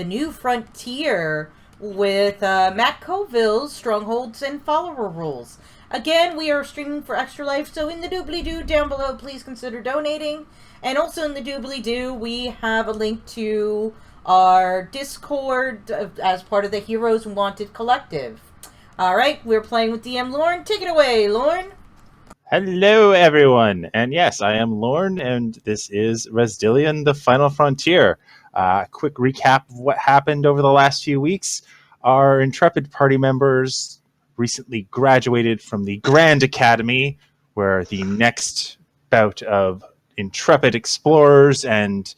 the new frontier with Matt Colville's Strongholds and Follower Rules. Again, we are streaming for Extra Life, so in the doobly-doo down below, please consider donating. And also in the doobly-doo, we have a link to our Discord as part of the Heroes Wanted Collective. Alright, we're playing with DM Lauren. Take it away, Lauren. Hello, everyone. And yes, I am Lorne, and this is Resdellon, the Final Frontier. Quick recap of what happened over the last few weeks. Our intrepid party members recently graduated from the Grand Academy, where the next bout of intrepid explorers and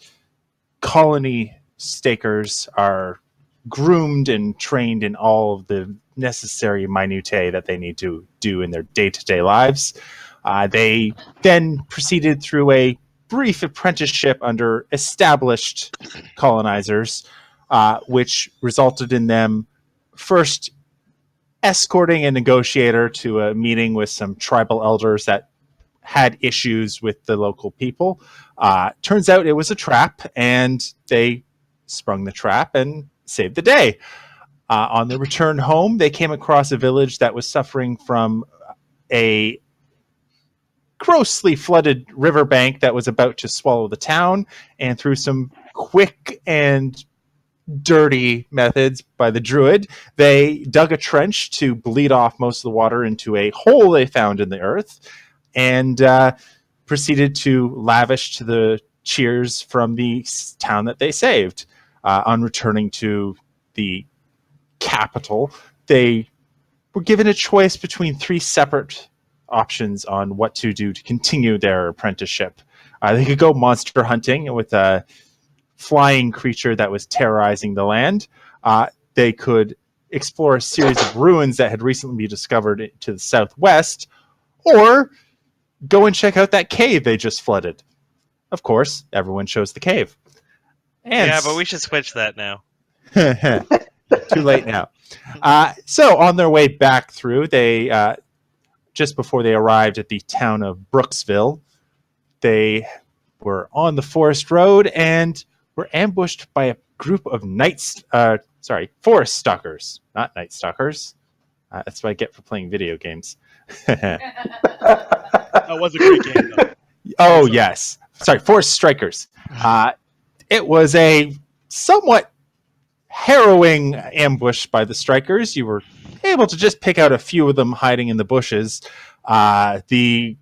colony stakers are groomed and trained in all of the necessary minutiae that they need to do in their day-to-day lives. They then proceeded through a brief apprenticeship under established colonizers, which resulted in them first escorting a negotiator to a meeting with some tribal elders that had issues with the local people. Turns out it was a trap, and they sprung the trap and saved the day. On the return home, they came across a village that was suffering from a grossly flooded riverbank that was about to swallow the town, and through some quick and dirty methods by the druid, they dug a trench to bleed off most of the water into a hole they found in the earth, and proceeded to lavish to the cheers from the town that they saved. On returning to the capital, they were given a choice between three separate options on what to do to continue their apprenticeship. They could go monster hunting with a flying creature that was terrorizing the land. They could explore a series of ruins that had recently been discovered to the southwest, or go and check out that cave they just flooded. Of course, everyone chose the cave. And yeah, but we should switch that now. Too late now. So on their way back through, they just before they arrived at the town of Brooksville, they were on the forest road and were ambushed by a group of forest stalkers, not night stalkers. That's what I get for playing video games. That was a great game, though. Oh, yes. Sorry, forest strikers. It was a somewhat harrowing ambush by the strikers. You were able to just pick out a few of them hiding in the bushes. The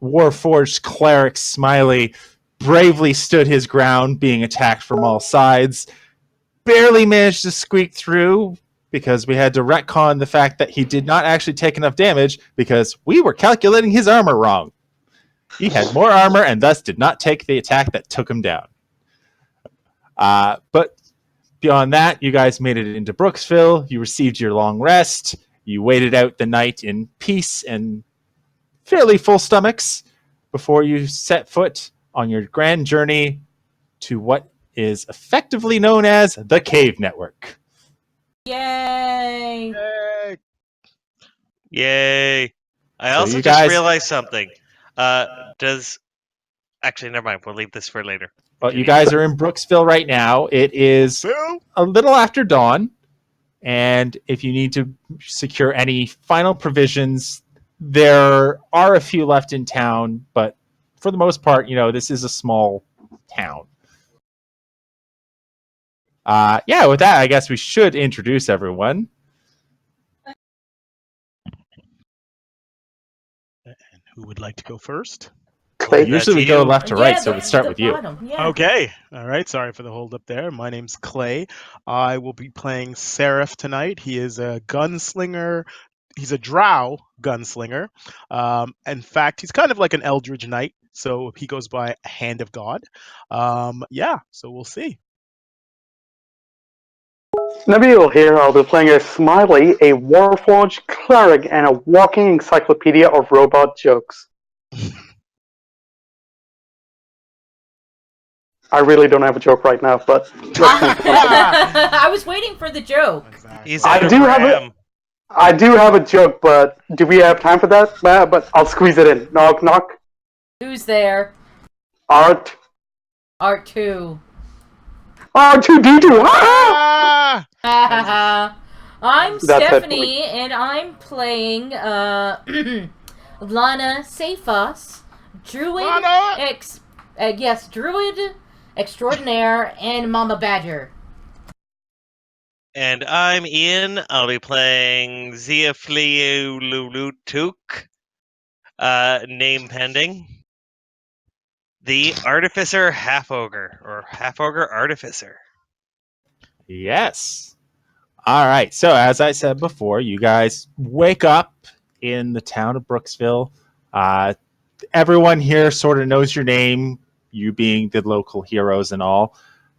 Warforged cleric Smiley bravely stood his ground, being attacked from all sides. Barely managed to squeak through because we had to retcon the fact that he did not actually take enough damage because we were calculating his armor wrong. He had more armor and thus did not take the attack that took him down. But beyond that, you guys made it into Brooksville. You received your long rest. You waited out the night in peace and fairly full stomachs before you set foot on your grand journey to what is effectively known as the Cave Network. Yay! Yay! I So also you just guys- realized something. Actually, never mind. We'll leave this for later. Well, you guys are in Brooksville right now. It is a little after dawn, and if you need to secure any final provisions, there are a few left in town, but for the most part, this is a small town. With that, I guess we should introduce everyone. And who would like to go first? Clay. Usually we go left to right, so we start with you. Yeah. Okay. All right. Sorry for the hold up there. My name's Clay. I will be playing Seraph tonight. He is a gunslinger. He's a drow gunslinger. In fact, he's kind of like an Eldritch Knight, so he goes by Hand of God. So we'll see. Nabil here. I'll be playing as Smiley, a Warforged cleric and a walking encyclopedia of robot jokes. I really don't have a joke right now, but I was waiting for the joke. Exactly. He's I at a do have ram. I do have a joke, but do we have time for that? But I'll squeeze it in. Knock, knock. Who's there? Art. Art 2. R2D2. Ah! Ah! I'm That's it. Stephanie, and I'm playing Lana Safos, Druid Lana! Druid Extraordinaire, and Mama Badger. And I'm Ian. I'll be playing Ziafliulutuk, name pending. The Artificer Half Ogre, or Half Ogre Artificer. Yes. All right. So, as I said before, you guys wake up in the town of Brooksville. Everyone here sort of knows your name, you being the local heroes and all.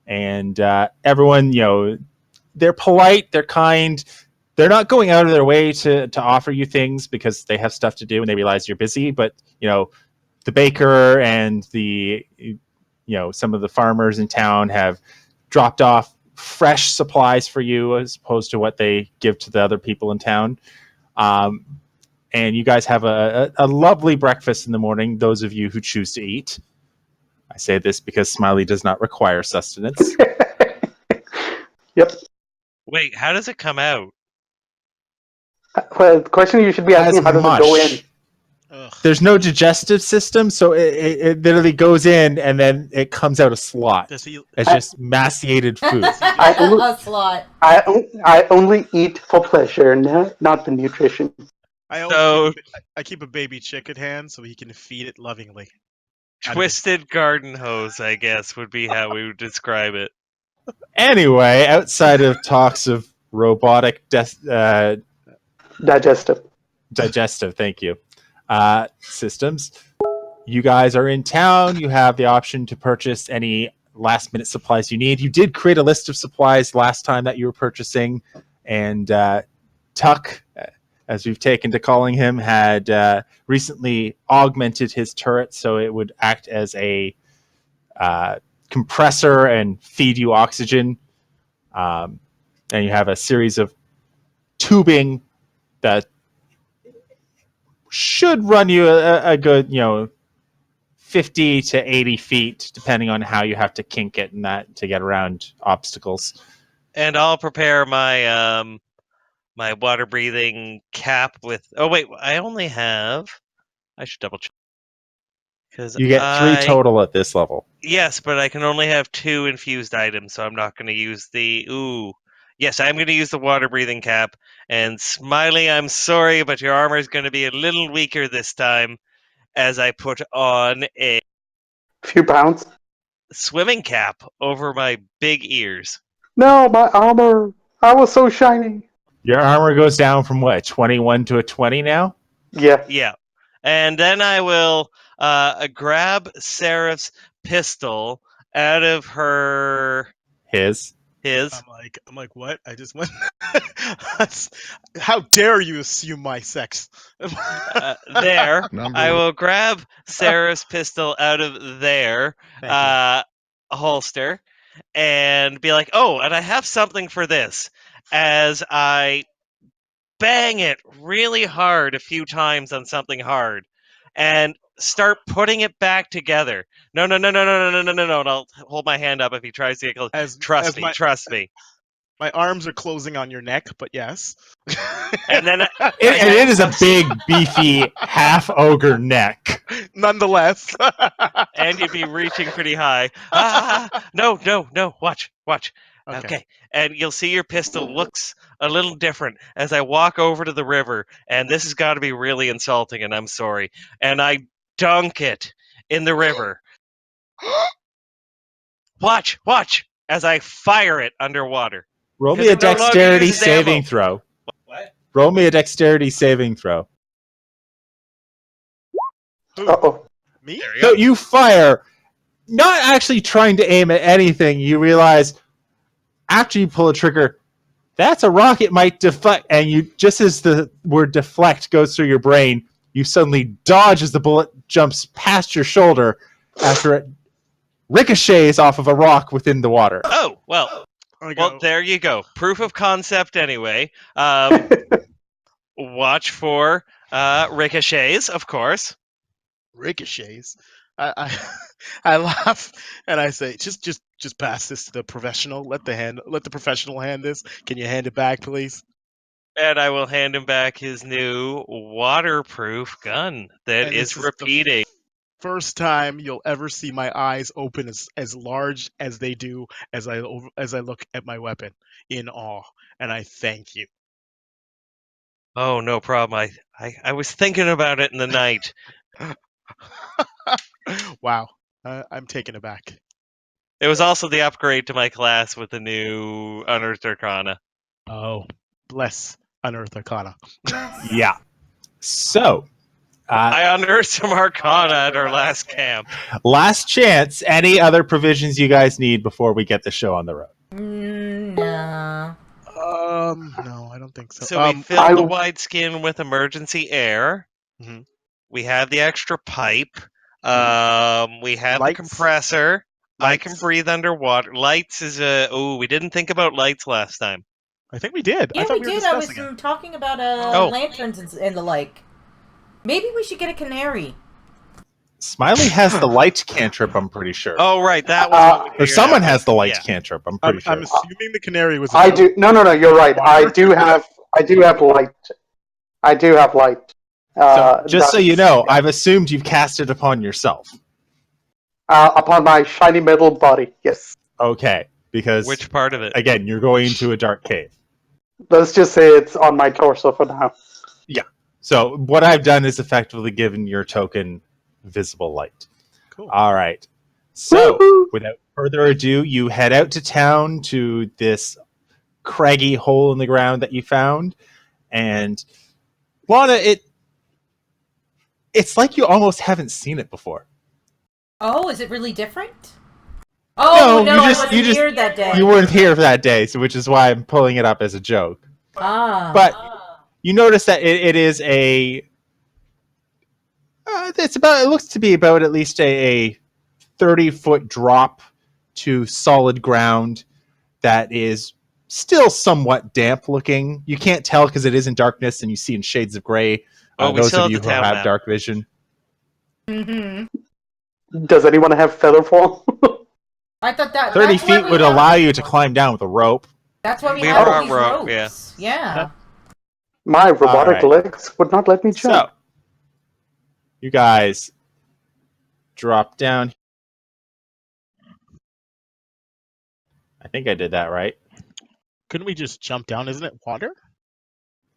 And everyone, they're polite, they're kind. They're not going out of their way to offer you things because they have stuff to do and they realize you're busy. But, the baker and some of the farmers in town have dropped off fresh supplies for you as opposed to what they give to the other people in town. And you guys have a lovely breakfast in the morning, those of you who choose to eat. I say this because Smiley does not require sustenance. Yep. Wait, how does it come out? Well, the question you should be asking, As how does it go in? Ugh. There's no digestive system, so it literally goes in and then it comes out a slot. Does he? It's just mastiated food. A slot. I only eat for pleasure, not the nutrition. So, I keep a baby chick at hand so he can feed it lovingly. twisted garden hose, I guess, would be how we would describe it. Anyway, outside of talks of robotic Digestive. digestive, thank you, systems, you guys are in town. You have the option to purchase any last minute supplies you need. You did create a list of supplies last time that you were purchasing, and Tuck, as we've taken to calling him, had recently augmented his turret so it would act as a compressor and feed you oxygen. And you have a series of tubing that should run you a good, 50 to 80 feet, depending on how you have to kink it and that to get around obstacles. And I'll prepare my my water breathing cap with. Oh wait, I only have. I should double check because You get 3 total at this level. Yes, but I can only have 2 infused items, so I'm not going to use the. Ooh, yes, I'm going to use the water breathing cap. And Smiley, I'm sorry, but your armor is going to be a little weaker this time, as I put on a Few pounds. swimming cap over my big ears. No, my armor. I was so shiny. Your armor goes down from what, 21 to a 20 now? Yeah. Yeah. And then I will grab Seraph's pistol out of His. I'm like, what? I just went. How dare you assume my sex? There. Number I will grab Seraph's pistol out of their Thank holster and be like, oh, and I have something for this. As I bang it really hard a few times on something hard and start putting it back together. No. I'll hold my hand up if he tries to get close. Trust me. Trust me. My arms are closing on your neck, but yes. And then It is a big, beefy, half ogre neck. Nonetheless. and you'd be reaching pretty high. No. Watch. Okay. And you'll see your pistol looks a little different as I walk over to the river, and this has got to be really insulting, and I'm sorry. And I dunk it in the river. Watch, as I fire it underwater. Roll 'Cause me a it no longer dexterity uses saving ammo. throw. What? Roll me a dexterity saving throw. Uh-oh. Me? There you So go. you fire, not actually trying to aim at anything. You realize after you pull a trigger, that's a rocket might deflect, and you just as the word deflect goes through your brain, you suddenly dodge as the bullet jumps past your shoulder after it ricochets off of a rock within the water. Oh, well, I go, there you go. Proof of concept anyway. Watch for ricochets, of course. ricochets. I I laugh and I say, just just pass this to the professional. Let the professional hand this. Can you hand it back, please? And I will hand him back his new waterproof gun that And is this is the repeating. first time you'll ever see my eyes open as large as they do as I look at my weapon in awe, and I thank you. Oh, no problem. I was thinking about it in the night. Wow, I'm taken aback. It was also the upgrade to my class with the new Unearthed Arcana. Oh, bless Unearthed Arcana. Bless. Yeah. So, I unearthed some Arcana at our last camp. last chance. Any other provisions you guys need before we get the show on the road? No. No, I don't think so. So we filled the wineskin with emergency air. Mhm. We have the extra pipe. We have the Lights. compressor. I can Lights. breathe underwater. Lights is we didn't think about lights last time. I think we did. Yeah, I thought we we were did. I was discussing it. talking about Oh. lanterns and the like. Maybe we should get a canary. Smiley has the light cantrip, I'm pretty sure. Oh, right, that was what we Or figured someone out. has the light Yeah. cantrip, I'm pretty I'm sure. assuming the canary was. I do. No, you're right. I Water? do have light. I do have light. So, just so you know, yeah. I've assumed you've cast it upon yourself. Upon my shiny metal body, yes. Okay, because, Which part of it? again, you're going into a dark cave. Let's just say it's on my torso for now. So, what I've done is effectively given your token visible light. Cool. All right. So, Woohoo! without further ado, you head out to town to this craggy hole in the ground that you found. And, Lana, it's like you almost haven't seen it before. Oh, is it really different? Oh no, I wasn't here that day. You weren't here for that day, so which is why I'm pulling it up as a joke. But you notice that it is a. It looks to be about at least a 30-foot drop to solid ground that is still somewhat damp looking. You can't tell because it is in darkness and you see in shades of gray. Oh, we Those still of have you the who town have map. dark vision. Mm-hmm. Does anyone have featherfall? I thought that 30 that's why feet we would have- allow you to climb down with a rope. That's why we We have were all on these rope, ropes. Yeah. My robotic right. legs would not let me jump. So, you guys drop down. I think I did that right. Couldn't we just jump down? Isn't it water?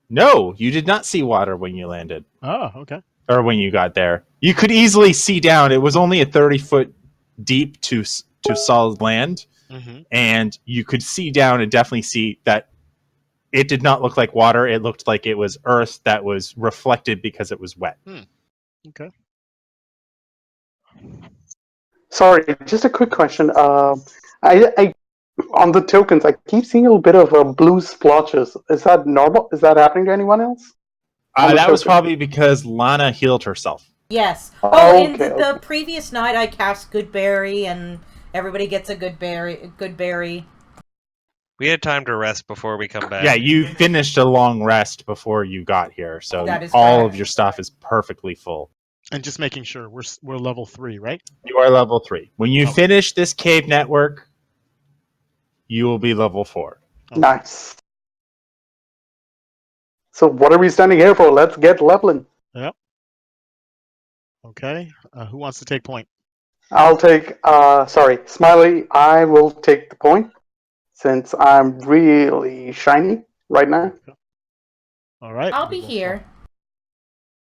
No, you did not see water when you landed. Oh, okay. Or when you got there. You could easily see down. It was only a 30-foot deep to solid land. Mm-hmm. And you could see down and definitely see that it did not look like water. It looked like it was earth that was reflected because it was wet. Okay. Sorry, just a quick question. I on the tokens, I keep seeing a little bit of blue splotches. Is that normal? Is that happening to anyone else? That was probably because Lana healed herself. Yes. Oh, in okay, the previous night, I cast Good Berry, and everybody gets a good berry. We had time to rest before we come back. Yeah, you finished a long rest before you got here, so That is all correct. of your stuff is perfectly full. And just making sure we're level 3, right? You are level 3. When you Oh. finish this cave network, you will be level 4. Nice. So what are we standing here for? Let's get leveling. Yep. Okay. Who wants to take point? I'll take. Smiley. I will take the point since I'm really shiny right now. All right. I'll be here.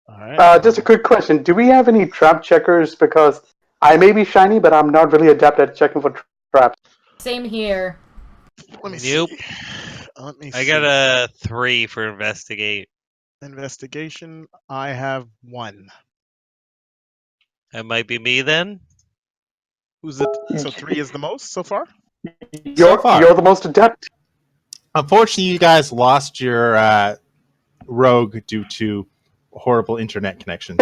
All right. Just a quick question: do we have any trap checkers? Because I may be shiny, but I'm not really adept at checking for traps. Same here. Let me Nope. see. Let me I see. got a 3 for investigate. Investigation. I have 1. That might be me then. Who's it? So 3 is the most so far? So far. You're the most adept. Unfortunately, you guys lost your rogue due to horrible internet connections.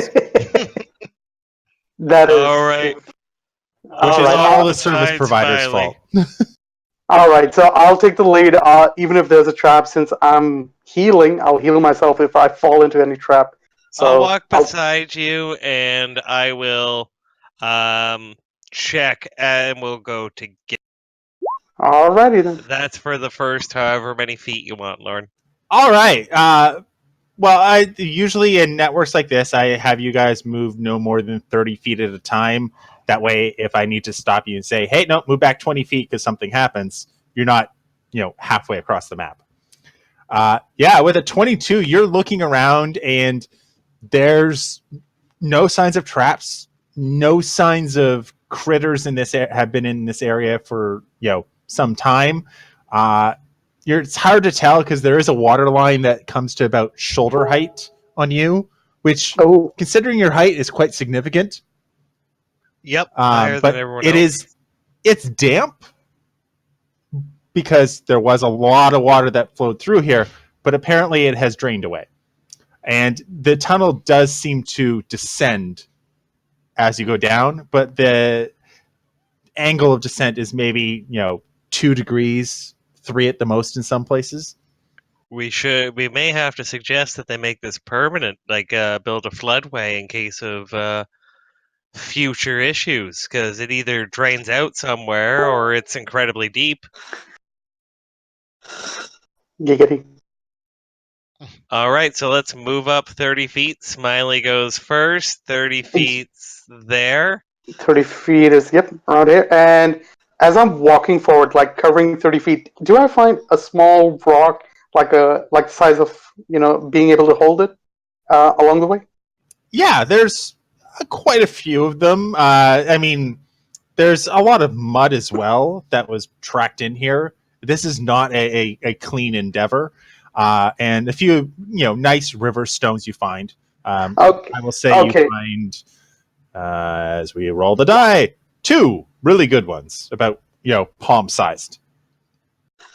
That is All right. Which is all the service Besides provider's Smiley. fault. All right, so I'll take the lead. Even if there's a trap, since I'm healing, I'll heal myself if I fall into any trap. So I'll walk beside you and I will check and we'll go together. Alrighty then. That's for the first however many feet you want, Lauren. All right. Well, I usually in networks like this, I have you guys move no more than 30 feet at a time. That way, if I need to stop you and say, "Hey, no, move back 20 feet because something happens," you're not, halfway across the map. Yeah, with a 22, you're looking around and there's no signs of traps, no signs of critters in this have been in this area for some time. It's hard to tell because there is a water line that comes to about shoulder height on you, which, Oh, considering your height, is quite significant. Yep, higher than But everyone else. it's damp because there was a lot of water that flowed through here, but apparently it has drained away. And the tunnel does seem to descend as you go down, but the angle of descent is maybe 2 degrees, 3 at the most in some places. We may have to suggest that they make this permanent, like build a floodway in case of future issues, because it either drains out somewhere or it's incredibly deep. giggity. All right, so let's move up 30 feet. Smiley goes first. 30 feet there. 30 feet is, yep, around here. And as I'm walking forward, like covering 30 feet, do I find a small rock, like the size of, being able to hold it along the way? Yeah, there's quite a few of them. I mean, there's a lot of mud as well that was tracked in here. This is not a clean endeavor. And a few, nice river stones you find. Okay. I will say Okay. you find, as we roll the die, 2 really good ones, about, palm sized.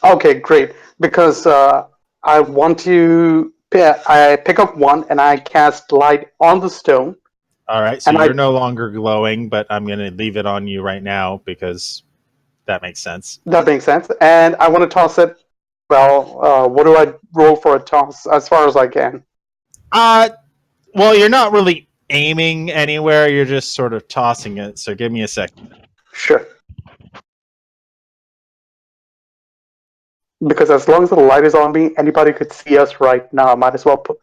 Okay, great. Because I want to, I pick up one and I cast light on the stone. All right, so And you're no longer glowing, but I'm going to leave it on you right now because that makes sense. That makes sense. And I want to toss it. Well, what do I roll for a toss as far as I can? Well, you're not really aiming anywhere. You're just sort of tossing it. So give me a second. Sure. Because as long as the light is on me, anybody could see us right now. I might as well put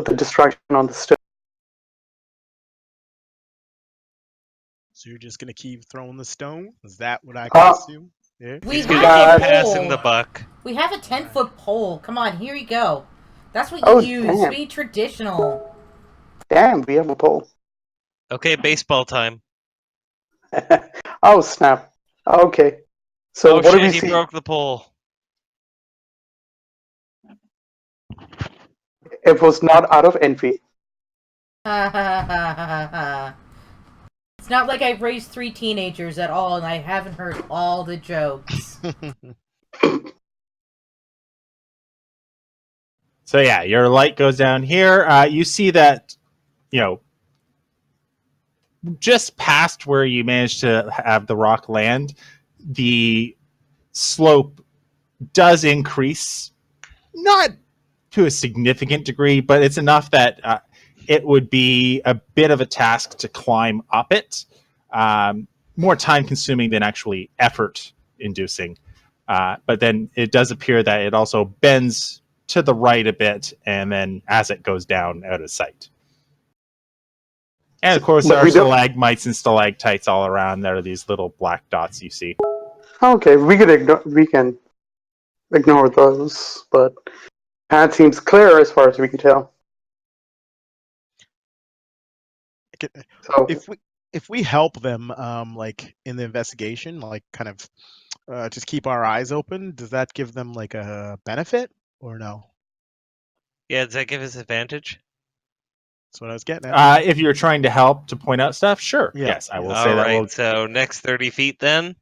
the distraction on the stone. So you're just gonna keep throwing the stone? Is that what I can assume? Yeah. We He's have gonna a keep passing the pole. buck. We have a 10-foot pole. Come on, here you go. That's what you Oh, use. damn. Be traditional. Damn, we have a pole. Okay, baseball time. Oh, snap. Okay. So Oh what do shit, we he see? broke the pole. It was not out of envy. Ha ha ha ha ha. It's not like I've raised 3 teenagers at all and I haven't heard all the jokes. So yeah, your light goes down here. You see that, just past where you managed to have the rock land, the slope does increase, not to a significant degree, but it's enough that it would be a bit of a task to climb up it. More time consuming than actually effort inducing. But then it does appear that it also bends to the right a bit, and then as it goes down, out of sight. And of course, there But are we don't. stalagmites and stalactites all around. There are these little black dots you see. Okay, we can ignore those, but that seems clear as far as we can tell. So If we help them, like in the investigation, like kind of just keep our eyes open, does that give them like a benefit or no? Yeah, does that give us advantage? That's what I was getting at. If you're trying to help to point out stuff, sure. Yeah. Yes, I will Yeah. say All that right, will. so next 30 feet then.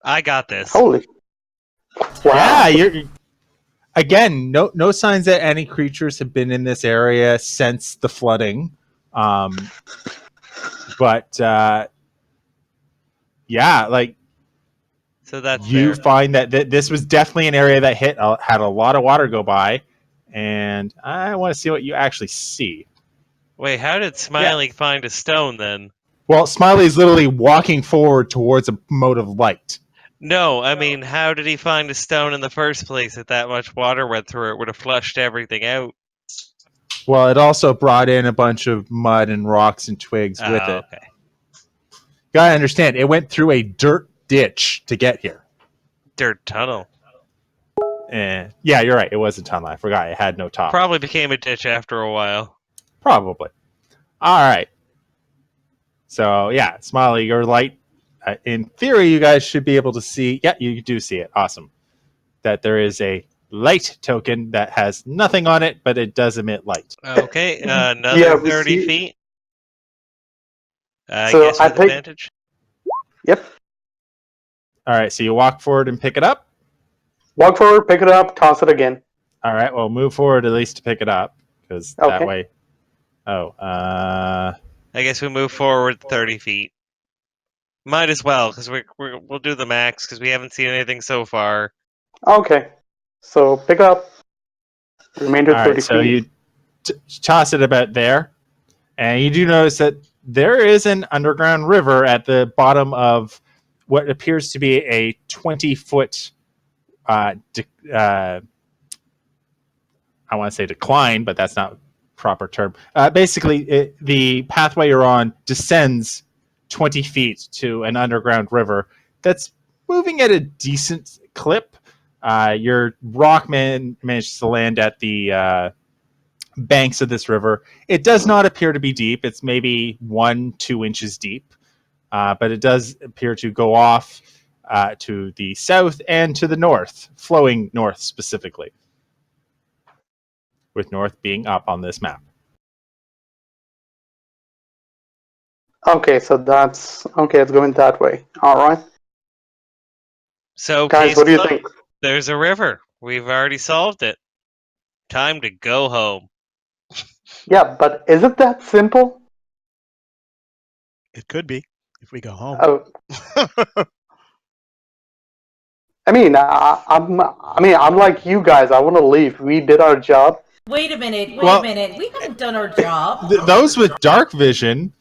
I got this. holy, Yeah, wow. you're again. No signs that any creatures have been in this area since the flooding. But yeah, like So that's you fair. find that this was definitely an area that had a lot of water go by, and I want to see what you actually see. Wait, how did Smiley find a stone then? Well, Smiley's literally walking forward towards a mode of light. No, I mean, how did he find a stone in the first place if that much water went through it? Would have flushed everything out. Well, it also brought in a bunch of mud and rocks and twigs with it. Okay. Gotta understand, it went through a dirt ditch to get here. Dirt tunnel. Yeah, you're right. It was a tunnel. I forgot it had no top. Probably became a ditch after a while. Probably. All right. So, yeah, Smiley, your light. In theory, you guys should be able to see. Yeah, you do see it. Awesome. That there is a light token that has nothing on it, but it does emit light. Okay, another Yeah, we 30 see- feet. I So guess I with pick- advantage. Yep. All right, so you walk forward and pick it up. Walk forward, pick it up, toss it again. All right, well, move forward at least to pick it up, because that Okay. way. Oh, I guess we move forward 30 feet. Might as well, because we'll do the max, because we haven't seen anything so far. Okay. So pick up. Remainder all 30 right, so feet. you toss it about there, and you do notice that there is an underground river at the bottom of what appears to be a 20-foot I want to say decline, but that's not proper term. Basically, the pathway you're on descends 20 feet to an underground river that's moving at a decent clip. Your rockman managed to land at the banks of this river. It does not appear to be deep. It's maybe 1-2 inches deep, but it does appear to go off to the south and to the north, flowing north specifically, with north being up on this map. Okay, so that's okay. It's going that way. All right, So, guys, case what do you closed. think? There's a river. We've already solved it. Time to go home. Yeah, but is it that simple? It could be if we go home. I mean, I'm like you guys. I want to leave. We did our job. Wait a minute. Well- We haven't done our job. Those with dark vision,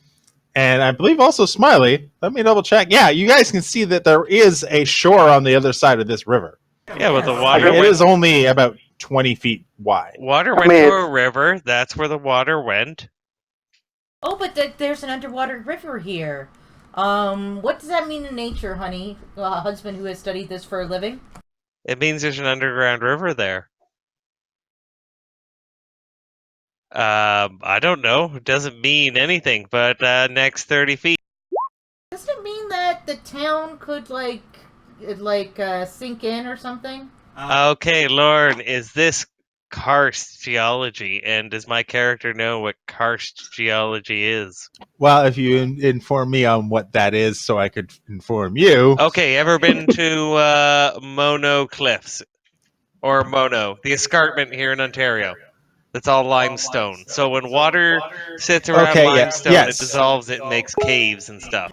and I believe also Smiley, let me double check. Yeah, you guys can see that there is a shore on the other side of this river. Yeah, but the Yes. water It went, is only about 20 feet wide. water I went mean, to a river. That's where the water went. Oh, but there's an underwater river here. What does that mean in nature, honey? A husband who has studied this for a living? It means there's an underground river there. I don't know. It doesn't mean anything, but next 30 feet. Does it mean that the town could sink in or something? Okay, Lauren, is this karst geology? And does my character know what karst geology is? Well, if you inform me on what that is so I could inform you. Okay, ever been to Mono Cliffs? Or Mono, the escarpment here in Ontario. That's all limestone. So when water sits around Okay, yeah, limestone, yes. it dissolves it and makes caves and stuff.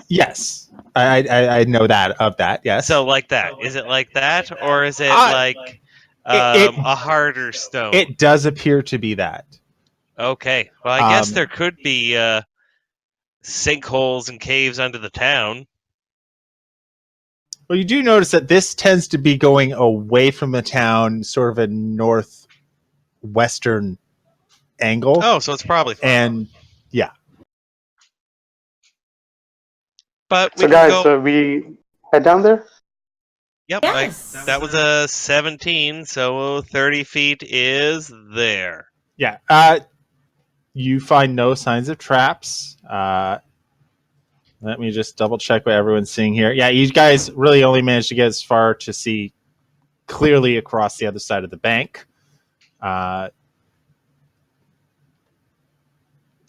Yes. I know that of that, yes. So like that. Is it like that? Or is it like it- a harder stone? It does appear to be that. Okay. Well, I guess Um, there could be sinkholes and caves under the town. Well, you do notice that this tends to be going away from the town, sort of a northwestern angle. Oh, so it's probably fine. And yeah. But we So can guys, go. we head down there. Yep, Yes. that was a 17, so 30 feet is there. Yeah. You find no signs of traps. Let me just double check what everyone's seeing here. Yeah, you guys really only managed to get as far to see clearly across the other side of the bank.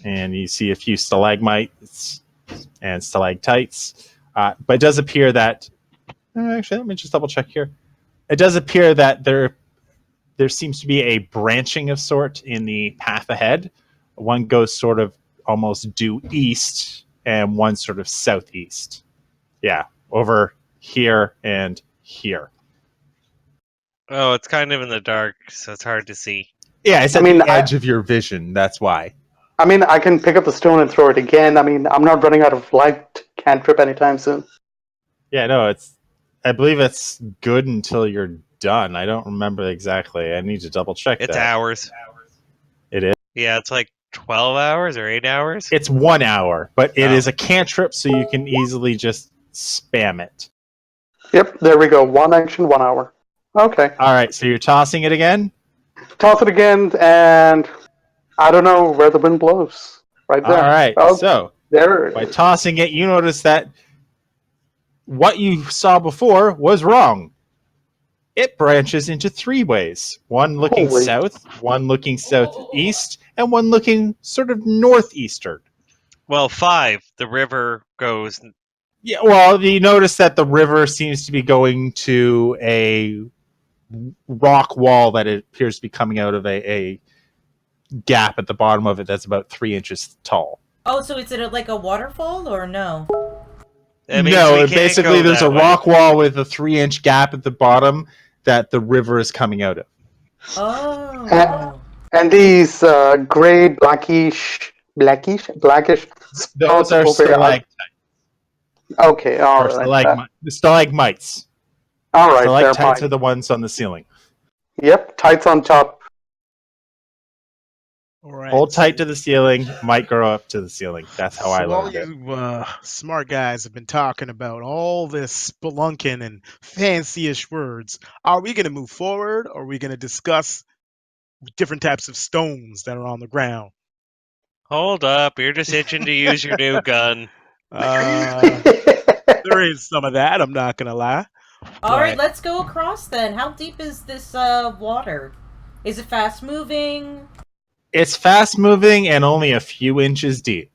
And you see a few stalagmites and stalactites. But it does appear that... Actually, let me just double check here. It does appear that there seems to be a branching of sort in the path ahead. One goes sort of almost due east, and one sort of southeast. Yeah, over here and here. Oh, it's kind of in the dark, so it's hard to see. Yeah, it's I at mean, the edge of your vision. That's why. I mean, I can pick up the stone and throw it again. I mean, I'm not running out of light cantrip anytime soon. Yeah, no, I believe it's good until you're done. I don't remember exactly. I need to double check It's that. hours. It is. Yeah, it's like 12 hours or 8 hours. It's 1 hour, but it Oh. is a cantrip, so you can easily just spam it. Yep, there we go. 1 action, 1 hour. Okay. All right, so you're tossing it again? Toss it again, and I don't know where the wind blows. Right there. All right, Oh, so there. by tossing it, you notice that what you saw before was wrong. It branches into 3 ways. One looking Holy. south, one looking southeast, and one looking sort of northeastern. Well, 5. The river goes. Yeah, well, you notice that the river seems to be going to a rock wall that it appears to be coming out of a gap at the bottom of it that's about 3 inches tall. Oh, so is it like a waterfall or no? That means No, we can't basically go there's that a way. rock wall with a 3-inch gap at the bottom that the river is coming out of. Oh. And these gray, blackish Those spots are over here. Okay, all right. Stalagmites. All right, they're Stalactites fine. are the ones on the ceiling. Yep, tights on top. All right. Hold tight to the ceiling, might grow up to the ceiling. That's how I all learned it. you smart guys have been talking about all this spelunking and fancy-ish words. Are we going to move forward, or are we going to discuss different types of stones that are on the ground? Hold up. You're just itching to use your new gun. There is some of that, I'm not going to lie. All right, But let's go across then. How deep is this water? Is it fast moving? It's fast moving and only a few inches deep.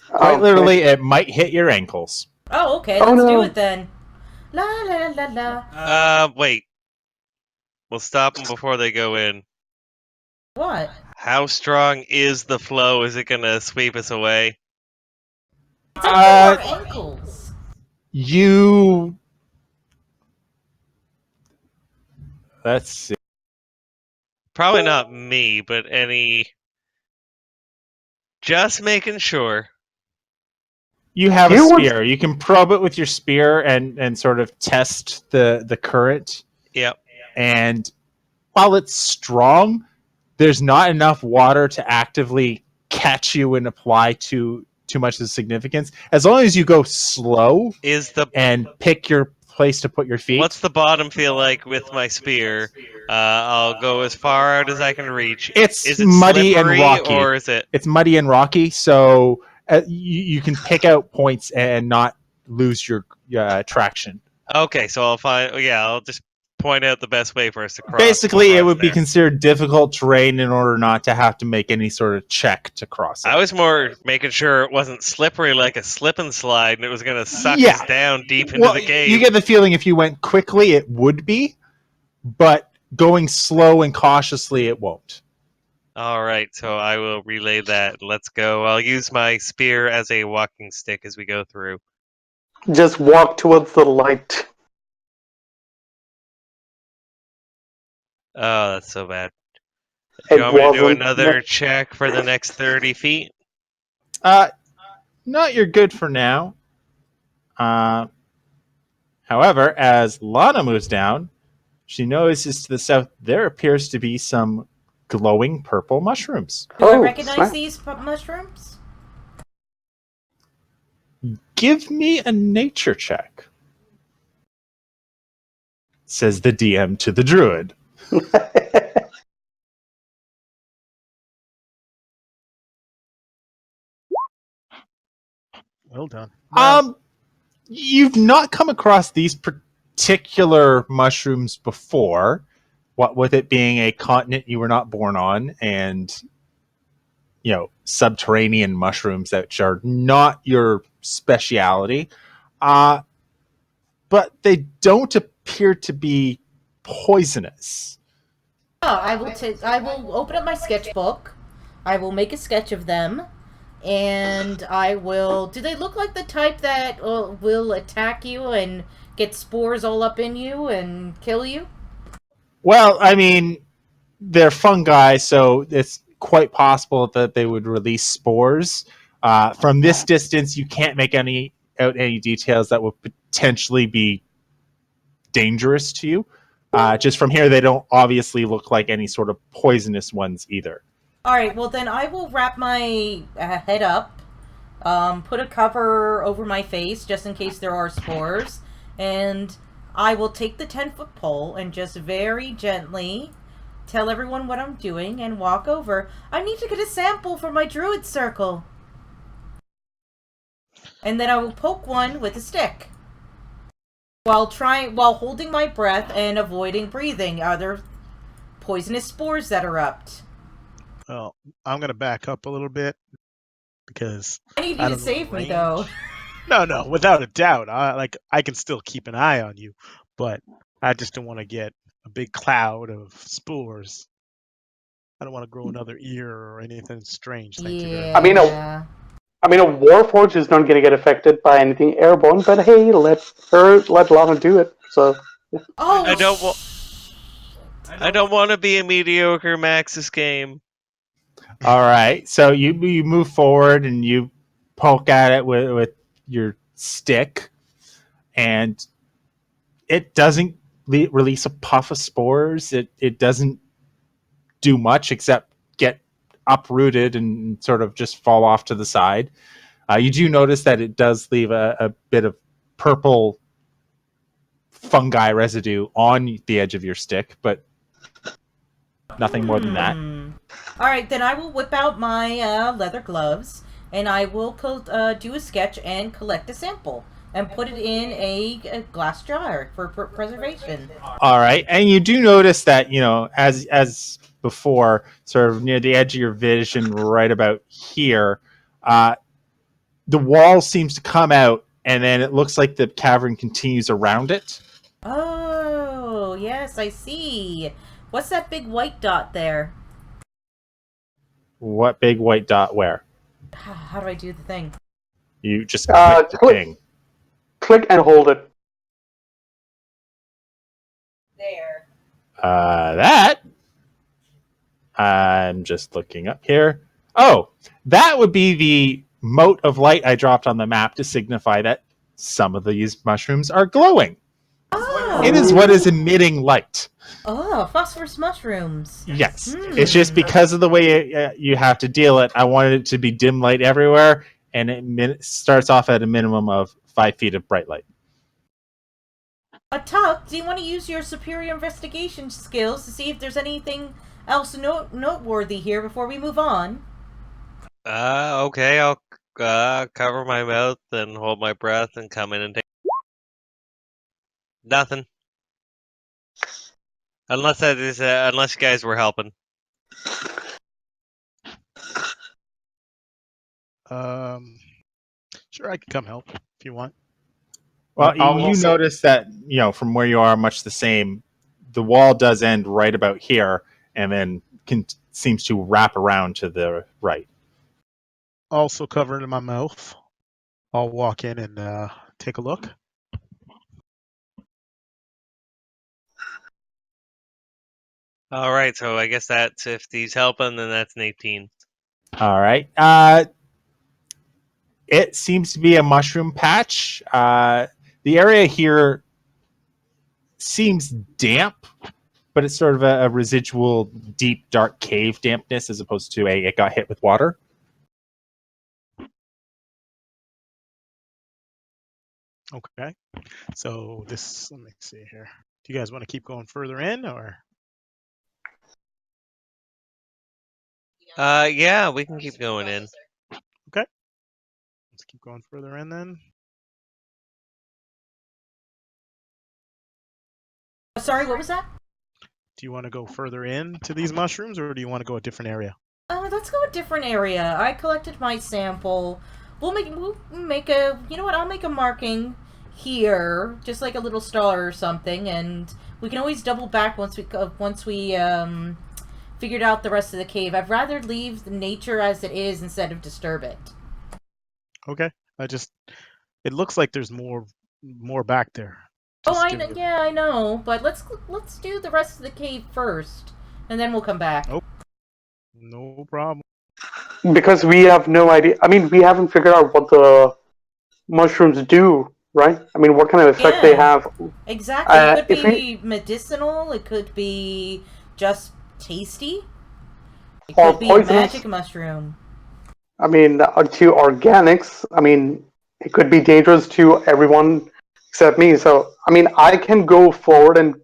Quite Okay. literally, it might hit your ankles. Oh, okay, Oh, let's do no. it then. La la la la. Wait. We'll stop them before they go in. What? How strong is the flow? Is it gonna sweep us away? It's up to our ankles. Let's see. Probably not me, but any. Just making sure. You have a You want- spear. You can probe it with your spear and sort of test the current. Yep. And while it's strong, there's not enough water to actively catch you and apply too much of significance. As long as you go slow and pick your place to put your feet. What's the bottom feel like with my spear? I'll go as far out as I can reach. It's Is it muddy and slippery, rocky. or is it? It's muddy and rocky, so you can pick out points and not lose your traction. Okay, so I'll find. Yeah, I'll just point out the best way for us to cross. Basically, it would be there. considered difficult terrain in order not to have to make any sort of check to cross it. I was more making sure it wasn't slippery like a slip and slide, and it was going to suck Yeah. us down deep into the cave. You get the feeling if you went quickly, it would be, but going slow and cautiously, it won't. All right, so I will relay that. Let's go. I'll use my spear as a walking stick as we go through. Just walk towards the light. Oh, that's so bad. Do you want me to do another check for the next 30 feet? Not you're good for now. However, as Lana moves down, she notices to the south there appears to be some glowing purple mushrooms. Do I recognize these mushrooms? Give me a nature check, says the DM to the druid. Well done. You've not come across these particular mushrooms before, what with it being a continent you were not born on, and subterranean mushrooms that are not your speciality. But they don't appear to be poisonous. Oh, I will open up my sketchbook. I will make a sketch of them. And I will... Do they look like the type that will attack you and get spores all up in you and kill you? Well, I mean, they're fungi, so it's quite possible that they would release spores. From this distance, you can't make any details that would potentially be dangerous to you. Just from here, they don't obviously look like any sort of poisonous ones either. All right, well then I will wrap my head up, put a cover over my face just in case there are spores, and I will take the 10-foot pole and just very gently tell everyone what I'm doing and walk over. I need to get a sample for my druid circle. And then I will poke one with a stick. While holding my breath and avoiding breathing. Are there poisonous spores that erupt? Well, I'm gonna back up a little bit because I need you I to don't know the save me, though. No, without a doubt. I can still keep an eye on you, but I just don't want to get a big cloud of spores. I don't want to grow another ear or anything strange. Thank you very Yeah. much. I mean, a Warforge is not going to get affected by anything airborne, but hey, let Lana do it. So, Oh, I don't want to be a mediocre Maxis game. All right, so you move forward and you poke at it with your stick, and it doesn't release a puff of spores. It doesn't do much except get uprooted and sort of just fall off to the side. You do notice that it does leave a bit of purple fungi residue on the edge of your stick, but nothing more than that. All right, then I will whip out my leather gloves, and I will do a sketch and collect a sample and put it in a glass jar for preservation. All right, and you do notice that, as before, sort of near the edge of your vision, right about here, the wall seems to come out, and then it looks like the cavern continues around it. Oh, yes, I see. What's that big white dot there? What big white dot where? How do I do the thing? You just click the thing. Click and hold it. There. That? I'm just looking up here. Oh, that would be the mote of light I dropped on the map to signify that some of these mushrooms are glowing. Oh. It is what is emitting light. Oh, phosphorus mushrooms. Yes. It's just because of the way you have to deal it, I wanted it to be dim light everywhere, and it starts off at a minimum of 5 feet of bright light. Tuck, do you want to use your superior investigation skills to see if there's anything else noteworthy here before we move on? Okay, I'll cover my mouth and hold my breath and come in and take nothing. Unless unless you guys were helping. Sure, I can come help if you want. Well, you notice that, from where you are, much the same, the wall does end right about here, and then seems to wrap around to the right. Also covered in my mouth. I'll walk in and take a look. All right, so I guess that's if he's helping, then that's an 18. All right. It seems to be a mushroom patch. The area here seems damp, but it's sort of a residual deep, dark cave dampness as opposed to it got hit with water. Okay. So let me see here. Do you guys want to keep going further in, or? Yeah, we can keep going in. Okay. Let's keep going further in then. Sorry, what was that? Do you want to go further in to these mushrooms, or do you want to go a different area? Let's go a different area. I collected my sample. We'll make a, you know what, I'll make a marking here, just like a little star or something, and we can always double back once we figured out the rest of the cave. I'd rather leave the nature as it is instead of disturb it. Okay. It looks like there's more back there. I know, but let's do the rest of the cave first, and then we'll come back. Oh. No problem. Because we have no idea. I mean, we haven't figured out what the mushrooms do, right? I mean, what kind of effect they Yeah. have. Exactly. It could If we be medicinal. It could be just tasty. It or could be a poisonous. magic mushroom. I mean, to organics. I mean, it could be dangerous to everyone except me. So, I mean, I can go forward and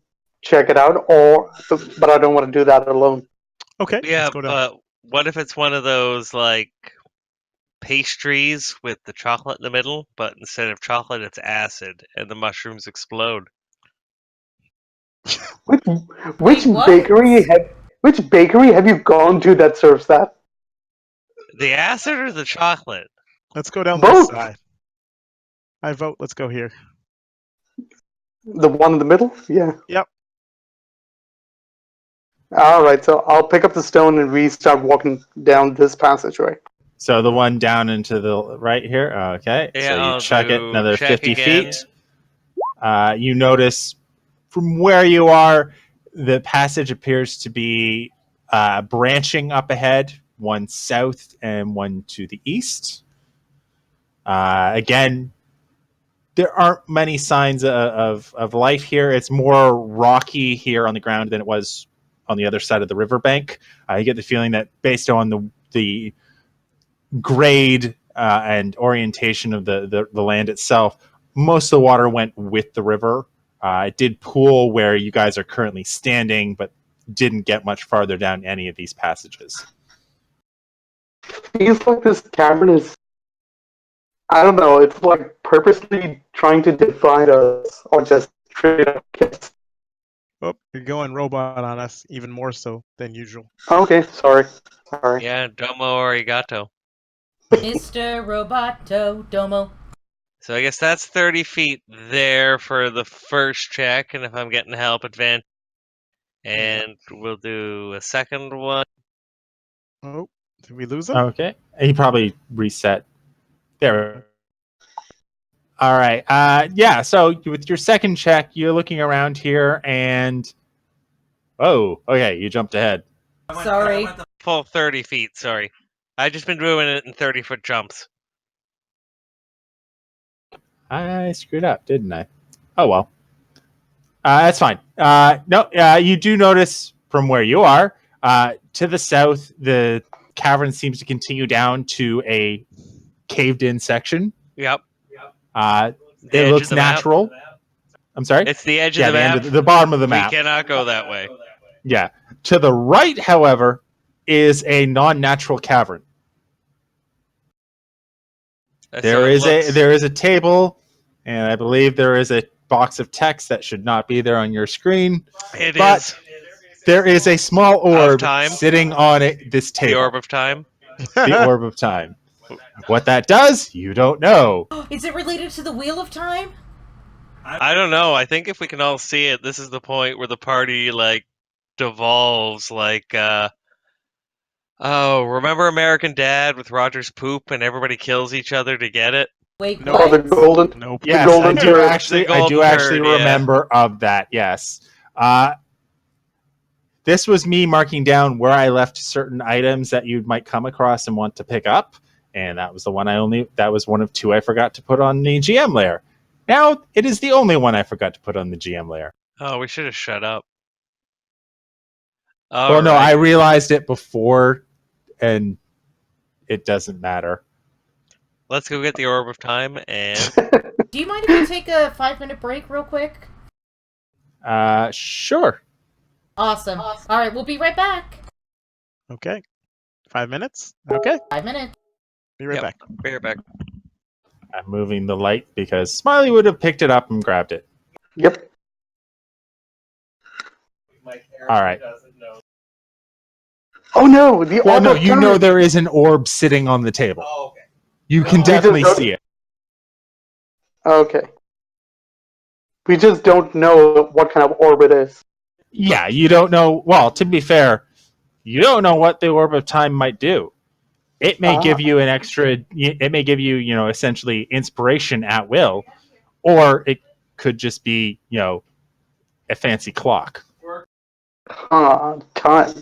check it out, but I don't want to do that alone. Okay, let's Yeah, go down. but what if it's one of those like pastries with the chocolate in the middle, but instead of chocolate, it's acid, and the mushrooms explode? Which which Wait, what? bakery have which bakery have you gone to that serves that? The acid or the chocolate? Let's go down this Both. side. I vote. Let's go here. The one in the middle? Yeah. Yep. All right, so I'll pick up the stone and we start walking down this passageway. So the one down into the right here. Okay. So Yeah, you I'll chuck it do another check 50 again. feet. You notice from where you are, the passage appears to be branching up ahead, one south and one to the east. Again, there aren't many signs of life here. It's more rocky here on the ground than it was on the other side of the riverbank. You get the feeling that based on the grade and orientation of the land itself, most of the water went with the river. It did pool where you guys are currently standing, but didn't get much farther down any of these passages. Feels like this cavern is, I don't know, it's like purposely trying to divide us or just straight up kiss. Oh, you're going robot on us even more so than usual. Okay, sorry. Sorry. Yeah, domo arigato. Mr. Roboto Domo. So I guess that's 30 feet there for the first check, and if I'm getting help, advance. And we'll do a second one. Oh, did we lose him? Okay. He probably reset. There. All right. Yeah. So with your second check, you're looking around here, and oh, okay, you jumped ahead. Sorry. Full 30 feet, sorry. I've just been doing it in 30-foot jumps. I screwed up, didn't I? Oh well. That's fine. No, you do notice from where you are to the south, the cavern seems to continue down to a caved-in section. Yep. Uh, The it edge looks of the map. natural. I'm sorry. It's the edge of Yeah, the the end map. of the bottom of the We map. cannot go that way. Yeah. To the right, however, is a non-natural cavern. So There it is looks. a table, and I believe there is a box of text that should not be there on your screen. It But is there is a small orb time. sitting on this The table. orb of time. The orb of time. What that does, you don't know. Is it related to the Wheel of Time? I don't know. I think if we can all see it, this is the point where the party like devolves. Like, oh, remember American Dad with Roger's poop, and everybody kills each other to get it. Wait, Nope. Oh, the what? golden. Nope. The Yes, golden turd. I do golden actually turd, yeah. remember of that. Yes. This was me marking down where I left certain items that you might come across and want to pick up, and that was the one that was one of two I forgot to put on the GM layer. Now it is the only one I forgot to put on the GM layer. Oh, we should have shut up. Well, no, I realized it before, and it doesn't matter. Let's go get the orb of time and Do you mind if we take a 5-minute break real quick? Sure. Awesome. Alright, we'll be right back. Okay. 5 minutes? Okay. 5 minutes. Be right Yep. back. be right back. I'm moving the light because Smiley would have picked it up and grabbed it. Yep. All right. Oh no, the Well, orb no, of you time. know there is an orb sitting on the table. Oh, okay. You can We just definitely don't- see it. Okay. We just don't know what kind of orb it is. Yeah, you don't know. Well, to be fair, you don't know what the orb of time might do. It may give you an extra. It may give you, essentially inspiration at will, or it could just be, a fancy clock. Time.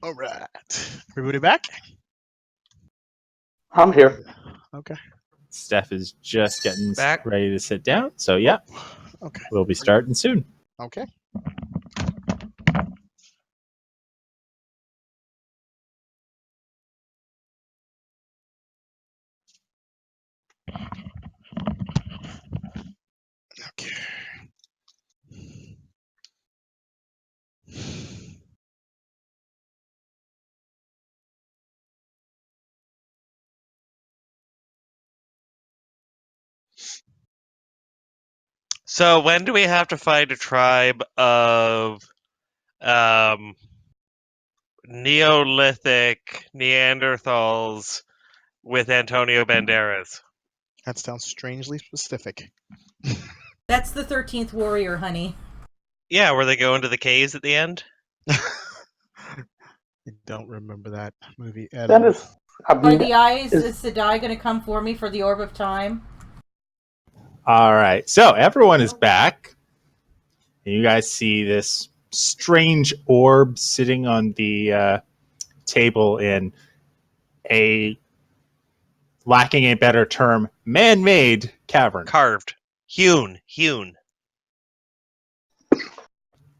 All right. Everybody back? I'm here. Okay. Steph is just getting Back. ready to sit down. So, yeah, Okay. we'll be starting soon. Okay. Okay. So when do we have to fight a tribe of Neolithic Neanderthals with Antonio Banderas? That sounds strangely specific. That's the 13th Warrior, honey. Yeah, where they go into the caves at the end? I don't remember that movie at That all. is. I Are mean, the eyes, is, is Sedai going to come for me for the Orb of Time? All right. So, everyone is back. And you guys see this strange orb sitting on the table in a, lacking a better term, man-made cavern. Carved. Hewn.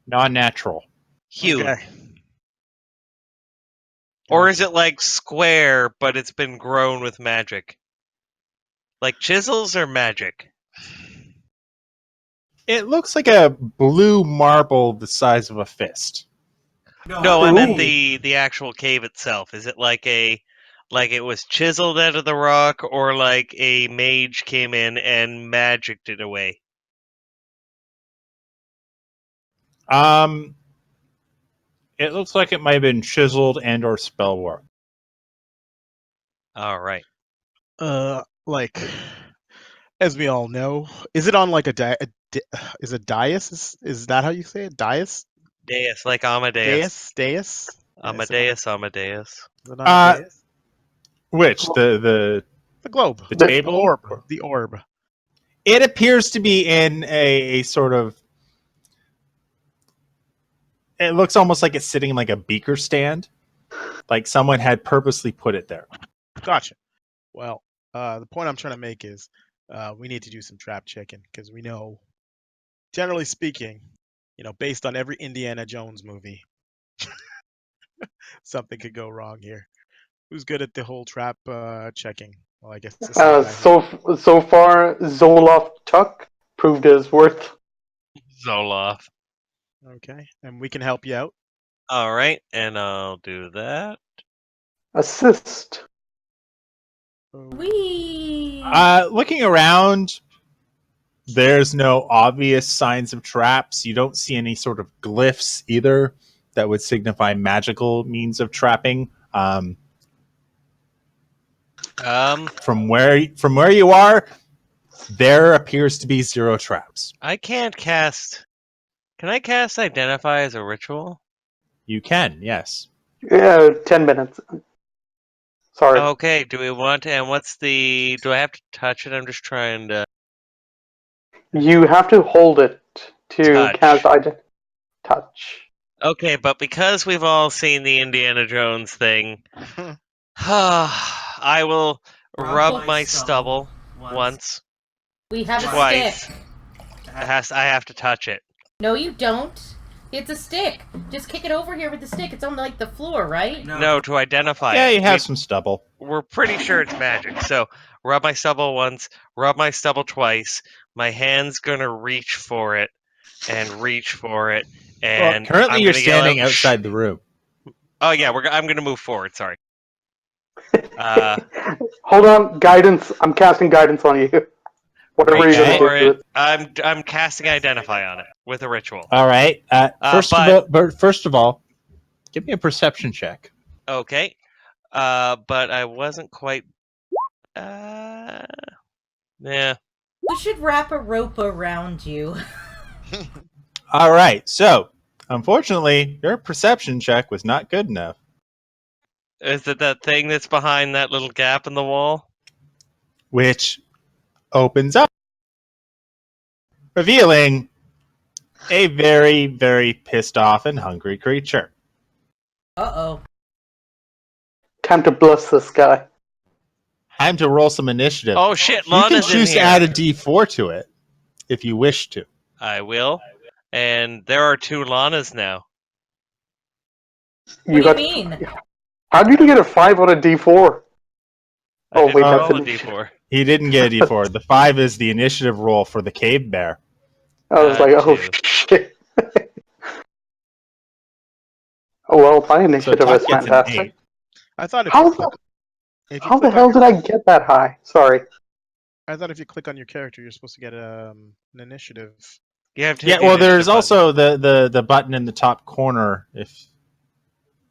Non-natural. Hewn. Okay. Or is it like square, but it's been grown with magic? Like chisels or magic? It looks like a blue marble the size of a fist. No, I meant Ooh. the actual cave itself. Is it like it was chiseled out of the rock, or like a mage came in and magicked it away? It looks like it might have been chiseled and or spell work. All right. Like, as we all know, is it on like is it dais? Is that how you say it? Dais? Deus, like Amadeus. Dais? Amadeus. Is it on a dais? Which the The globe. the The- The table? orb. The orb. It appears to be in a sort of. It looks almost like it's sitting in like a beaker stand, like someone had purposely put it there. Gotcha. Well, the point I'm trying to make is we need to do some trap checking because we know, generally speaking, based on every Indiana Jones movie, something could go wrong here. Who's good at the whole trap checking? Well, I guess the same guy. so far, Zoloft Tuck proved his worth. Zoloft. Okay, and we can help you out. All right, and I'll do that. Assist. Whee! Looking around, there's no obvious signs of traps. You don't see any sort of glyphs either that would signify magical means of trapping. From where you are, there appears to be zero traps. I can't cast. Can I cast Identify as a ritual? You can, yes. Yeah, 10 minutes. Sorry. Okay, do we want to, and what's the, do I have to touch it? I'm just trying to You have to hold it to cast touch. touch. Okay, but because we've all seen the Indiana Jones thing, I will rub my stubble once, We have a twice. stick. I have to touch it. No, you don't. It's a stick. Just kick it over here with the stick. It's on like the floor, right? No, to identify Yeah, it. you have some stubble. We're pretty sure it's magic. So rub my stubble once, rub my stubble twice. My hand's gonna reach for it and reach for it, and Currently I'm you're gonna yell standing out, "Shh." outside the room. Oh yeah, I'm gonna move forward. Sorry. Hold on, guidance. I'm casting guidance on you. Whatever Reach you're gonna for do it. I'm casting Identify on it with a ritual. All right. First of all, give me a perception check. Okay. But I wasn't quite. Yeah. We should wrap a rope around you. All right. So, unfortunately, your perception check was not good enough, Is it that thing that's behind that little gap in the wall? which opens up, revealing a very, very pissed off and hungry creature. Uh-oh. Time to bless this guy. Time to roll some initiative. Oh shit, You can Lana's in choose to here. add a D4 to it if you wish to. I will. And there are 2 Lanas now. What do you mean? How did you get a 5 on a D4? I didn't wait, roll that's a initiative. D4. He didn't get a D4. The 5 is the initiative roll for the cave bear. I was like, oh 2. shit. Well, my So initiative Tuck is gets an fantastic. 8. I thought if How you the, click, if you how the click on hell your, did I get that high? Sorry. I thought if you click on your character, you're supposed to get an initiative. You have to Yeah, hit the well, initiative there's button. also the button in the top corner. If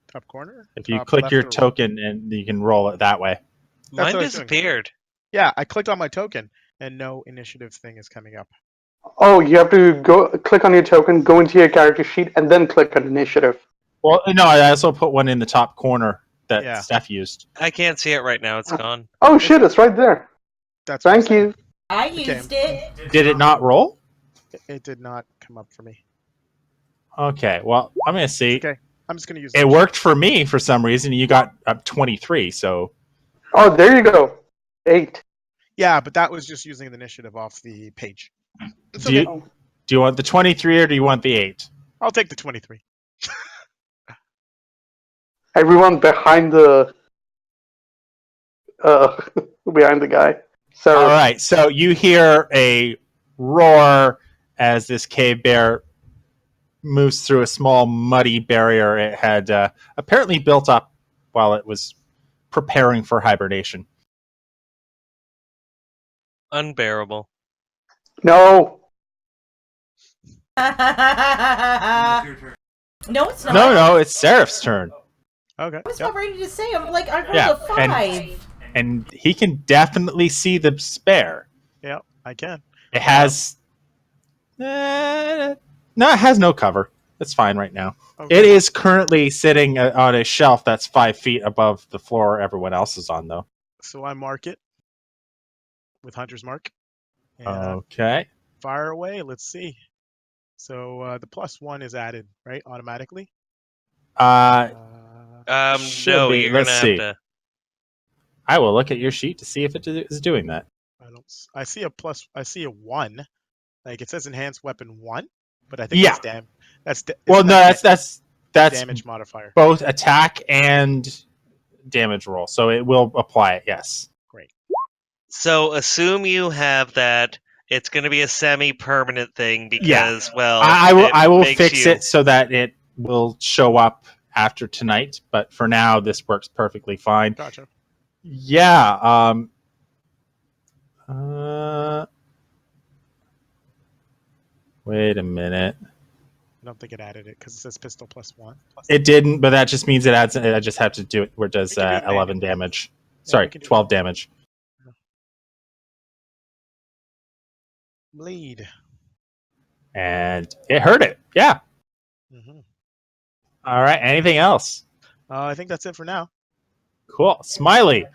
Top corner. you Top click left your or right? token, and you can roll it that way. That's Mine what I was doing. disappeared. Yeah, I clicked on my token, and no initiative thing is coming up. Oh, you have to go click on your token, go into your character sheet, and then click on initiative. Well, no, I also put one in the top corner that Yeah. Steph used. I can't see it right now. It's gone. Oh shit, it's right there. That's what I'm Thank saying. you. I Okay. used it. Did it not roll? It did not come up for me. Okay, well, I'm going to see. Okay, I'm just gonna use. It initiative. worked for me for some reason. You got up 23, so Oh, there you go. 8. Yeah, but that was just using the initiative off the page. It's do okay. you want the 23 or do you want the 8? I'll take the 23. Everyone behind the behind the guy. So All right, so you hear a roar as this cave bear moves through a small muddy barrier it had apparently built up while it was preparing for hibernation. Unbearable. no. No, it's not. No, it's Seraph's turn. Okay. I was Yep. about ready to say, I'm like, I rolled Yeah, a 5. And he can definitely see the spare. Yeah, I can. It has no, it has no cover. It's fine right now. Okay. It is currently sitting on a shelf that's 5 feet above the floor everyone else is on, though. So I mark it with Hunter's mark, and I Okay. fire away. Let's see. So the +1 is added, right, automatically. Should No, be. you're Let's gonna see. have to. I will look at your sheet to see if it is doing that. I don't. I see a plus. I see a 1. Like it says enhanced weapon 1, but I think Yeah. that's damn. That's Well, isn't no, that that's damage modifier. both attack and damage roll, so it will apply it. Yes. Great. So assume you have that. It's going to be a semi-permanent thing Yeah. because, well, I will makes fix you- it so that it will show up after tonight. But for now, this works perfectly fine. Gotcha. Yeah. Wait a minute. I don't think it added it because it says pistol +1. It didn't, but that just means it adds. I just have to do it where it does We can do it 11 manually. damage. Yeah, Sorry, we can do 12 damage. Bleed. And it hurt it. Yeah. Hmm All right. Anything else? I think that's it for now. Cool. Smiley.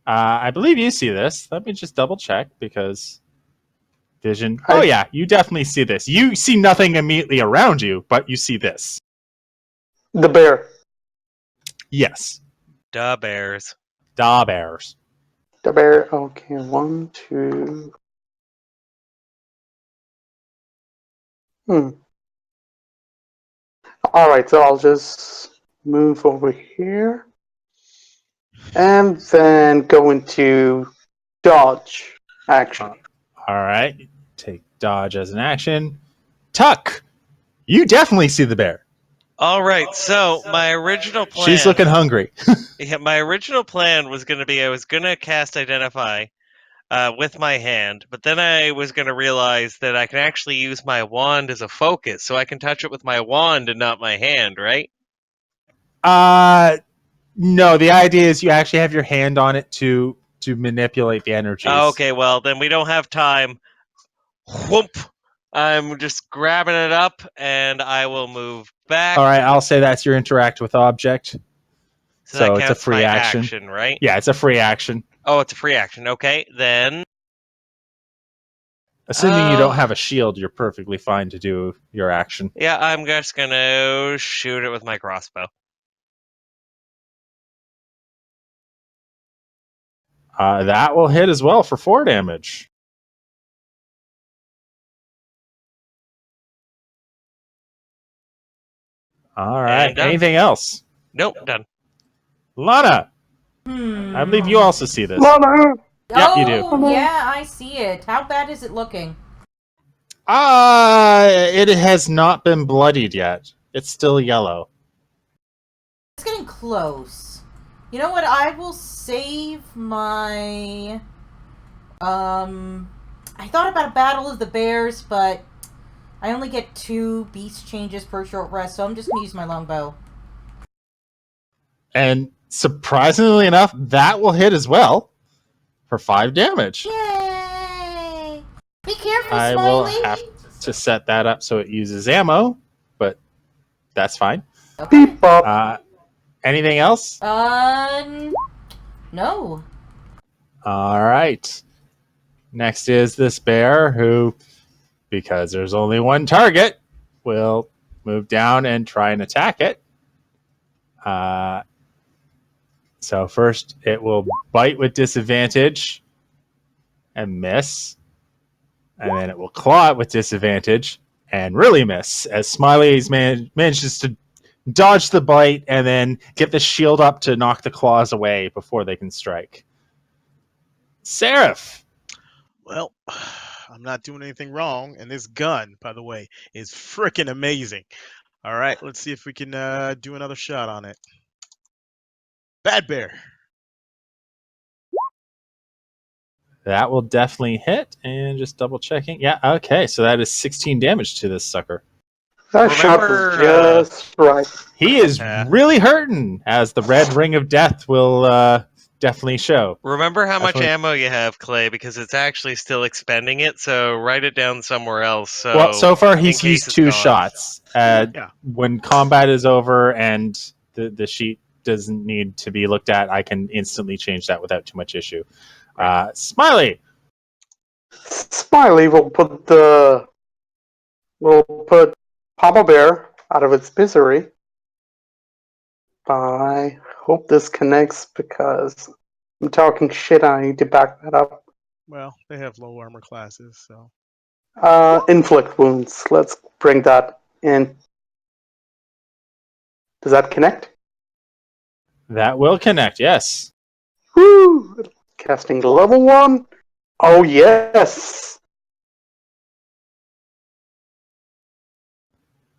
I believe you see this. Let me just double check because vision. Oh yeah, you definitely see this. You see nothing immediately around you, but you see this. The bear. Yes. Duh bears. Da bears. The bear. Okay, 1, 2. Alright, so I'll just move over here. And then go into dodge action. All right. Take dodge as an action. Tuck. You definitely see the bear. All right. So my original plan. She's looking hungry. Yeah, my original plan was going to be I was going to cast Identify with my hand, but then I was going to realize that I can actually use my wand as a focus, so I can touch it with my wand and not my hand, right? No, the idea is you actually have your hand on it to manipulate the energies. Okay, well, then we don't have time. Whoop! I'm just grabbing it up, and I will move back. All right, I'll say that's your interact with object. So So that it's a counts free my action. right? Yeah, it's a free action. Oh, it's a free action. Okay, then. Assuming you don't have a shield, you're perfectly fine to do your action. Yeah, I'm just gonna shoot it with my crossbow. That will hit as well for 4 damage. All right. And done. Anything else? Nope, done. Lana, I believe you also see this. Lana! Yep, you do. Oh, yeah, I see it. How bad is it looking? It has not been bloodied yet. It's still yellow. It's getting close. You know what? I will save my... I thought about a Battle of the Bears, but I only get 2 beast changes per short rest, so I'm just gonna use my longbow. And surprisingly enough, that will hit as well for 5 damage. Yay! Be careful, I Smiley! will have to set that up so it uses ammo, but that's fine. Okay. Beep bop. Anything else? No. All right. Next is this bear who, because there's only one target, will move down and try and attack it. So first it will bite with disadvantage and miss. And then it will claw it with disadvantage and really miss as Smiley's manages to dodge the bite and then get the shield up to knock the claws away before they can strike. Seraph! Well, I'm not doing anything wrong, and this gun, by the way, is freaking amazing. All right, let's see if we can do another shot on it. Bad bear. That will definitely hit. And just double checking. Yeah, okay. So that is 16 damage to this sucker. That shot was just right. He is really hurting, as the red ring of death will definitely show. Remember how much Definitely. ammo you have, Clay, because it's actually still expending it, so write it down somewhere else. So, Well, so far in he's case used it's 2 gone. shots. Yeah. When combat is over and the sheet doesn't need to be looked at, I can instantly change that without too much issue. Smiley! Smiley will put Papa Bear out of its misery. I hope this connects because I'm talking shit. I need to back that up. Well, they have low armor classes, so. Inflict wounds. Let's bring that in. Does that connect? That will connect, yes. Woo! Casting level 1. Oh yes.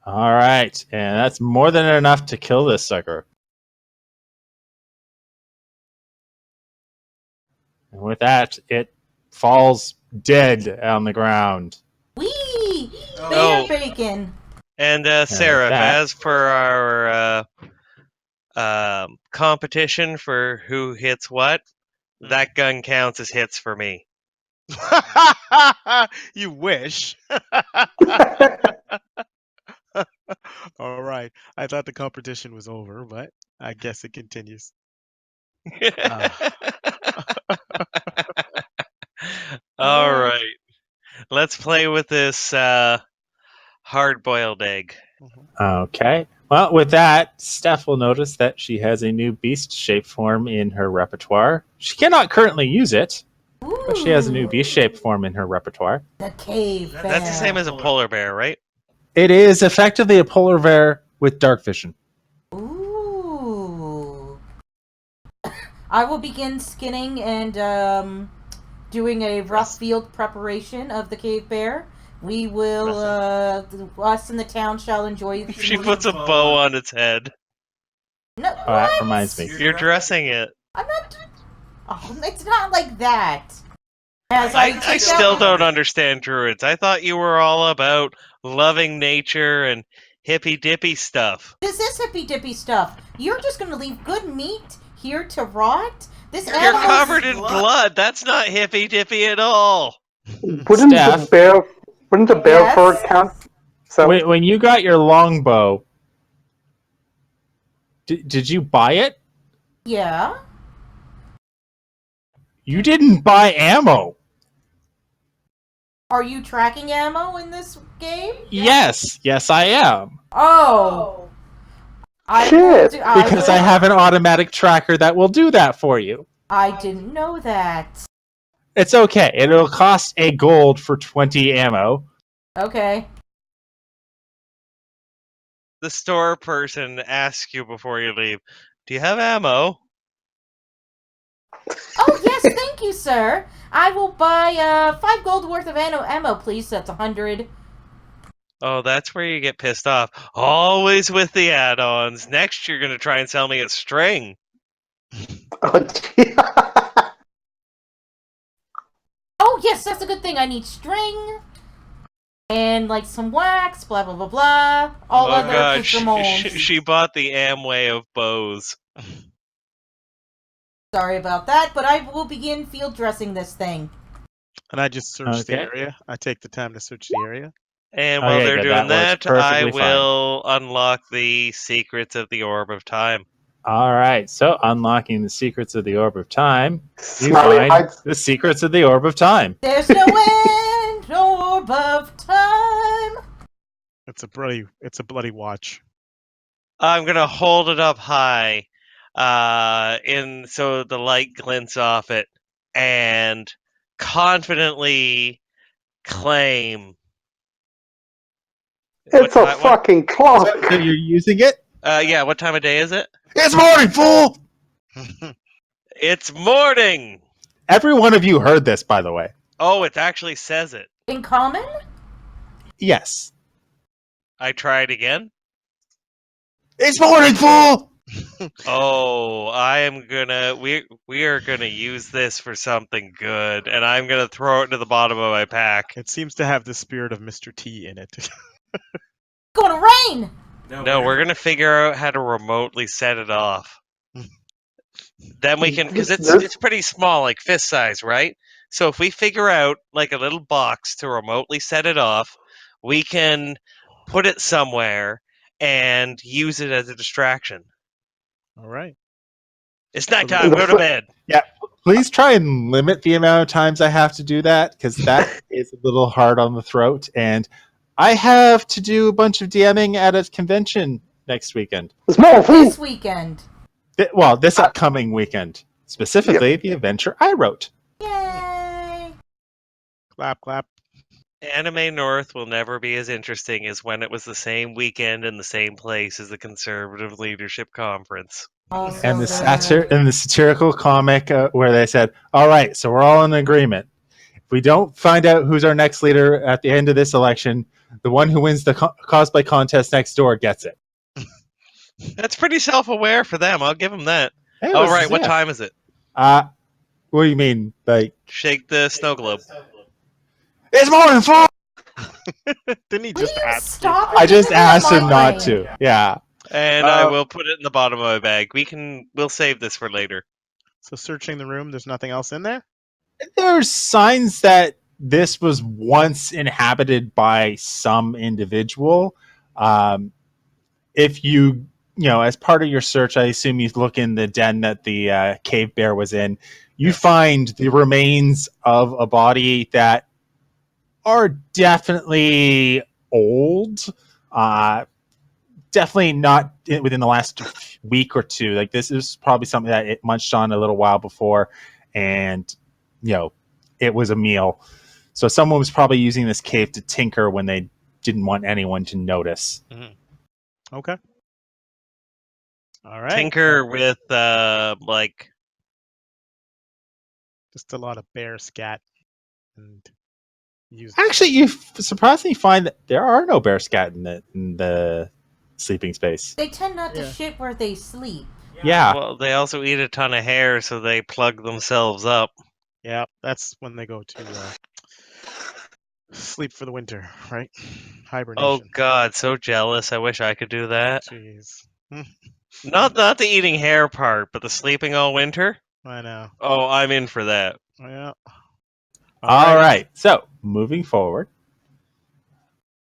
All right. And that's more than enough to kill this sucker. And with that, it falls dead on the ground. Wee! Bear Oh. bacon! And Sarah, that. as for our competition for who hits what, that gun counts as hits for me. You wish. All right. I thought the competition was over, but I guess it continues. All right. Let's play with this hard-boiled egg. Okay. Well, with that, Steph will notice that she has a new beast shape form in her repertoire. She cannot currently use it, but she has a new beast shape form in her repertoire. The cave bear. That's the same as a polar bear, right? It is effectively a polar bear with dark vision. Ooh. I will begin skinning and doing a rough field preparation of the cave bear. We will, us in the town shall enjoy. She puts a bow on its head. No, Oh, that reminds me. You're dressing it. I'm not. Oh, it's not like that. As I take still out- don't understand druids. I thought you were all about loving nature and hippy dippy stuff. This is hippy dippy stuff. You're just gonna leave good meat here to rot. This You're animal's covered in blood. That's not hippy dippy at all. Wouldn't Steph? the bear Yes? fur count? So When you got your longbow, did you buy it? Yeah. You didn't buy ammo. Are you tracking ammo in this game? Yes, I am. Oh. Shit. Because I have an automatic tracker that will do that for you. I didn't know that. It's okay. It'll cost a gold for 20 ammo. Okay. The store person asks you before you leave, "Do you have ammo?" Oh, yes, thank you, sir. I will buy 5 gold worth of ammo, please. That's 100. Oh, that's where you get pissed off. Always with the add-ons. Next, you're gonna try and sell me a string. Oh, gee. Oh, yes, that's a good thing. I need string and, like, some wax, blah, blah, blah, blah. All Oh other god, she accoutrements. bought the Amway of bows. Sorry about that, but I will begin field dressing this thing. And I just search the Okay. area. I take the time to search the area. And while Okay, they're good. doing That works that, I perfectly fine. will unlock the secrets of the Orb of Time. All right. So, unlocking the secrets of the Orb of Time, you Smiley find hides. the secrets of the Orb of Time. There's no end, no orb of time. It's a bloody watch. I'm gonna hold it up high, so the light glints off it, and confidently claim. It's a What? fucking So clock. you're using it? Yeah. What time of day is it? It's morning, fool! It's morning. Every one of you heard this, by the way. Oh, it actually says it. In common? Yes. I try it again. It's morning, fool! Oh, I am gonna. We are gonna use this for something good, and I'm gonna throw it into the bottom of my pack. It seems to have the spirit of Mr. T in it. Gonna rain! No, we're gonna figure out how to remotely set it off. Then we can, because it's pretty small, like fist size, right? So if we figure out like a little box to remotely set it off, we can put it somewhere and use it as a distraction. All right. It's So nighttime. the Go to fir- bed. Please try and limit the amount of times I have to do that, because that is a little hard on the throat. And I have to do a bunch of DMing at a convention next weekend. Small This fool. weekend. Well, this upcoming weekend. Specifically, the adventure I wrote. Yay! Clap, clap. Anime North will never be as interesting as when it was the same weekend in the same place as the Conservative Leadership Conference. Also And the good. satirical comic where they said, "All right, so we're all in agreement. If we don't find out who's our next leader at the end of this election, the one who wins the cosplay contest next door gets it." That's pretty self-aware for them. I'll give them that. It All was- right, what yeah. time is it? What do you mean? Like, Shake the snow globe. it's morning, fool! Didn't he Will just you ask? stop? I just giving me a asked him not migraine? to. Yeah. And I will put it in the bottom of my bag. We'll save this for later. So searching the room, there's nothing else in there? There's signs that this was once inhabited by some individual. If as part of your search, I assume you look in the den that the cave bear was in. You find the remains of a body that are definitely old. Definitely not within the last week or two. Like, this is probably something that it munched on a little while before, and it was a meal. So someone was probably using this cave to tinker when they didn't want anyone to notice. Mm-hmm. Okay. All right. Tinker with like Just a lot of bear scat and use. Actually, you surprisingly find that there are no bear scat in the sleeping space. They tend not to Yeah. shit where they sleep. Yeah. Well, they also eat a ton of hair, so they plug themselves up. Yeah, that's when they go to sleep for the winter, right? Oh Hibernation. God, so jealous. I wish I could do that. Jeez. Not the eating hair part, but the sleeping all winter. I know. Oh, I'm in for that. Yeah. All right. So moving forward.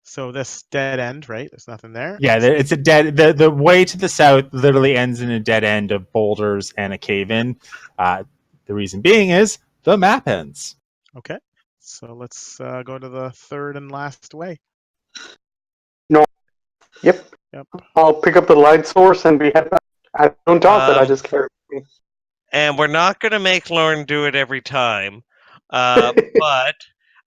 So this dead end, right? There's nothing there. Yeah, it's a dead. The way to the south literally ends in a dead end of boulders and a cave in. The reason being is the map ends. Okay. So let's go to the third and last way. Yep. Yep. I'll pick up the light source and we head back. I don't talk, but I just carry it with me. and we're not going to make Lorne do it every time, but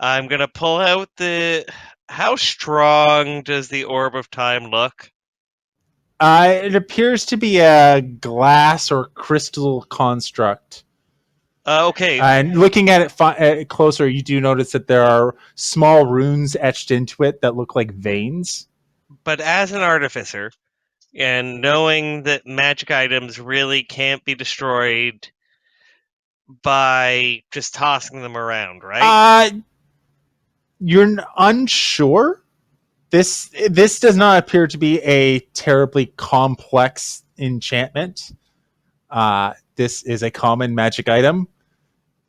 I'm going to pull out the. How strong does the orb of time look? It appears to be a glass or crystal construct. Okay, And looking at it closer, you do notice that there are small runes etched into it that look like veins. but as an artificer, and knowing that magic items really can't be destroyed by just tossing them around, right? You're unsure. This does not appear to be a terribly complex enchantment. This is a common magic item.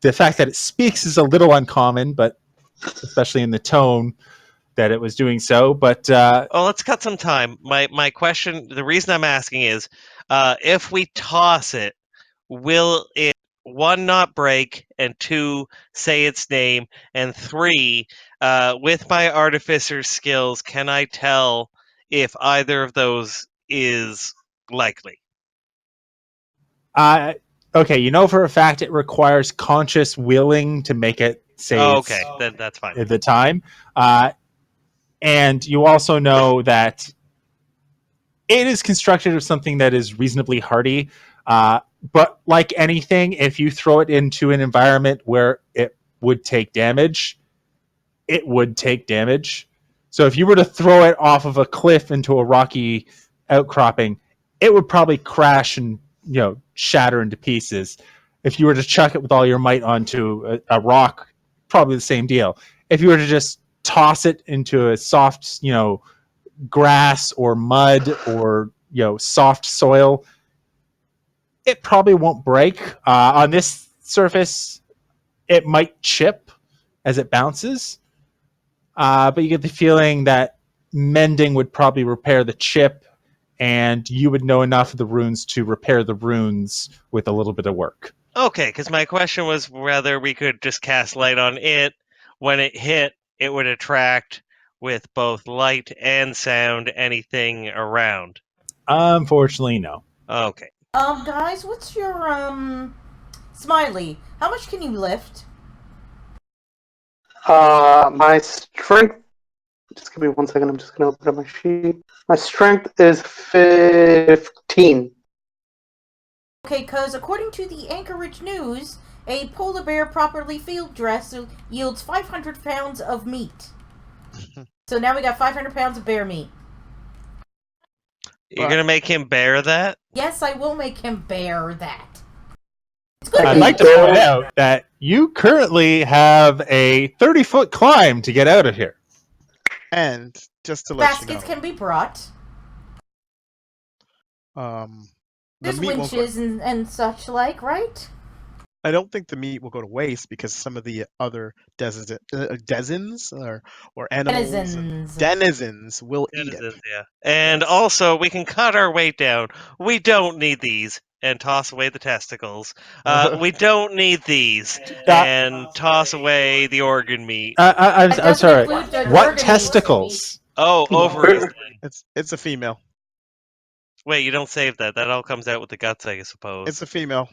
The fact that it speaks is a little uncommon, but especially in the tone that it was doing so. But Oh, let's cut some time. My question, the reason I'm asking is, if we toss it, will it one not break, and two say its name, and three, with my artificer skills, can I tell if either of those is likely? Okay, you know for a fact it requires conscious willing to make it say Oh, it's okay, then that's fine. at the time. And you also know that it is constructed of something that is reasonably hardy. But like anything, if you throw it into an environment where it would take damage, it would take damage. So if you were to throw it off of a cliff into a rocky outcropping, it would probably crash and shatter into pieces. If you were to chuck it with all your might onto a rock, probably the same deal. If you were to just toss it into a soft, grass or mud or soft soil, it probably won't break. On this surface, it might chip as it bounces, but you get the feeling that mending would probably repair the chip, and you would know enough of the runes to repair the runes with a little bit of work. Okay, because my question was whether we could just cast light on it. When it hit, it would attract with both light and sound anything around. Unfortunately, no. Okay. Guys, what's your, Smiley? How much can you lift? My strength. Just give me 1 second. I'm just gonna open up my sheet. My strength is 15. Okay, because according to the Anchorage News, a polar bear properly field dressed yields 500 pounds of meat. So now we got 500 pounds of bear meat. You're going to make him bear that? Yes, I will make him bear that. I'd like to point out that you currently have a 30-foot climb to get out of here. And just to let Baskets you know, can be brought. the There's meat won't go, winches and such like, right? I don't think the meat will go to waste because some of the other denizens or animals denizens will eat it. Yeah. And also, we can cut our weight down. We don't need these. And toss away the testicles. We don't need these. And toss away the organ meat. I'm sorry. include What organ testicles? Oh, ovaries. It's a female. Wait, you don't save that. That all comes out with the guts, I suppose. It's a female.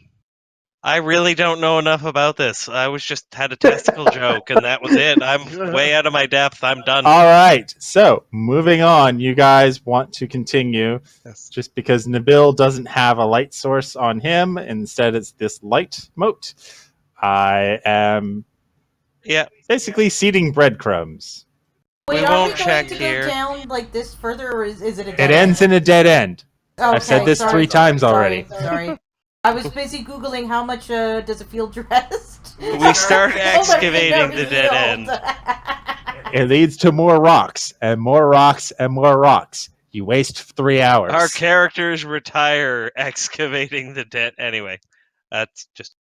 I really don't know enough about this. I was just had a testicle joke, and that was it. I'm way out of my depth. I'm done. All right. So, moving on, you guys want to continue Yes. just because Nabil doesn't have a light source on him. Instead, it's this light moat. I am basically seeding breadcrumbs. Wait, We are won't we check going to here. go down like this further, or is it a dead It ends in a dead end. Okay, I've said this sorry, 3 times sorry, already. Sorry. I was busy Googling how much does a field dressed. We start excavating the dead end. It leads to more rocks, and more rocks, and more rocks. You waste 3 hours. Our characters retire excavating the dead. Anyway, that's just.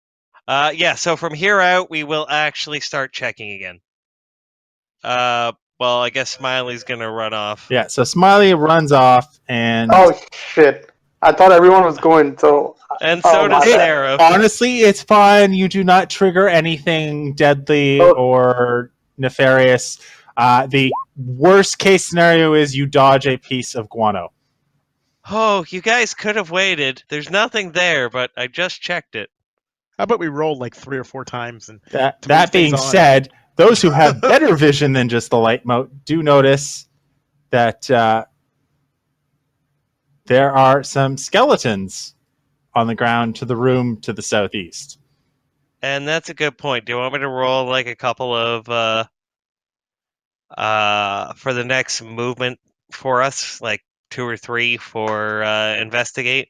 Yeah, so from here out, we will actually start checking again. Well, I guess Smiley's gonna run off. Yeah, so Smiley runs off, and Oh shit! I thought everyone was going. So And so does my bad. Sarah. honestly, it's fine. You do not trigger anything deadly or nefarious. The worst case scenario is you dodge a piece of guano. Oh, you guys could have waited. There's nothing there, but I just checked it. How about we roll like 3 or 4 times and to move That being things on? said, those who have better vision than just the light mote do notice that there are some skeletons on the ground to the room to the southeast. And that's a good point. Do you want me to roll like a couple of for the next movement for us, like 2 or 3 for investigate?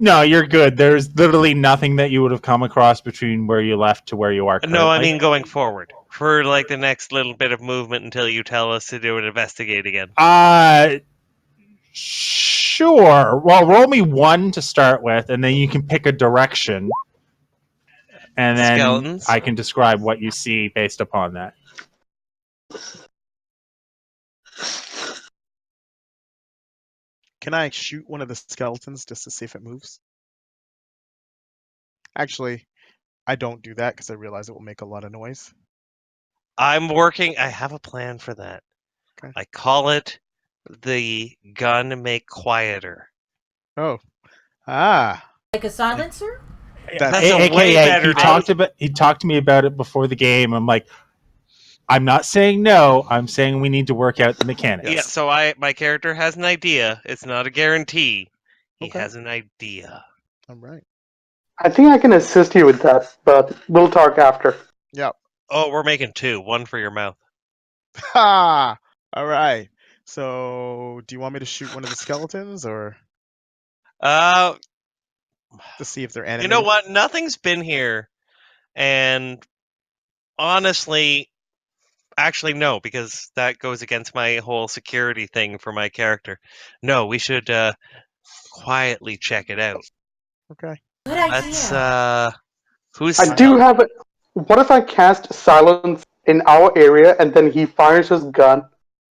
No, you're good. There's literally nothing that you would have come across between where you left to where you are currently. No, I mean going forward for like the next little bit of movement until you tell us to do an investigate again. Sure. Well, roll me 1 to start with, and then you can pick a direction, and then Skeletons? I can describe what you see based upon that. Can I shoot one of the skeletons just to see if it moves? Actually, I don't do that because I realize it will make a lot of noise. I'm working. I have a plan for that. Okay. I call it the gun make quieter. Oh. Ah. Like a silencer? That's a way better he talked to me about it before the game. I'm like, I'm not saying no. I'm saying we need to work out the mechanics. Yeah, so my character has an idea. It's not a guarantee. He Okay. has an idea. All right. I think I can assist you with that, but we'll talk after. Yep. Oh, we're making 2. 1 for your mouth. Ha! All right. So, do you want me to shoot one of the skeletons or Uh, to see if they're you animated? know what? Nothing's been here, and honestly, actually no, because that goes against my whole security thing for my character. No, we should quietly check it out. Okay. Good idea. Let's who's I do have a. What if I cast silence in our area and then he fires his gun,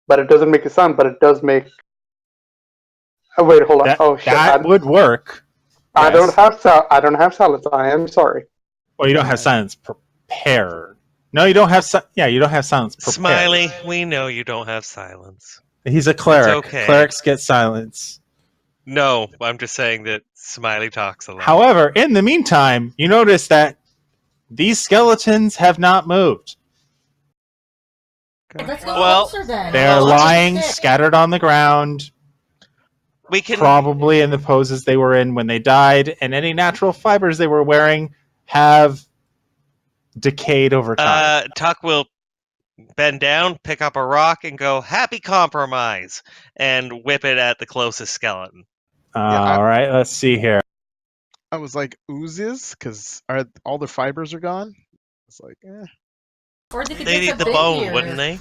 but it doesn't make a sound, but it does make. Oh wait, hold on. Oh shit! That would work. I don't Yes. have I don't have silence. I am sorry. Well, you don't have silence prepared. No, you don't have. You don't have silence prepared. Smiley, we know you don't have silence. He's a cleric. It's okay. Clerics get silence. No, I'm just saying that Smiley talks a lot. However, in the meantime, you notice that these skeletons have not moved. Let's go Well, closer then. They're Let's lying stick. scattered on the ground, we can probably in the poses they were in when they died, and any natural fibers they were wearing have decayed over time. Tuck will bend down, pick up a rock, and go, "Happy compromise," and whip it at the closest skeleton. All right, let's see here. I was like, oozes? Because all the fibers are gone? It's like, Or they could They'd just eat have the been bone, here. wouldn't they?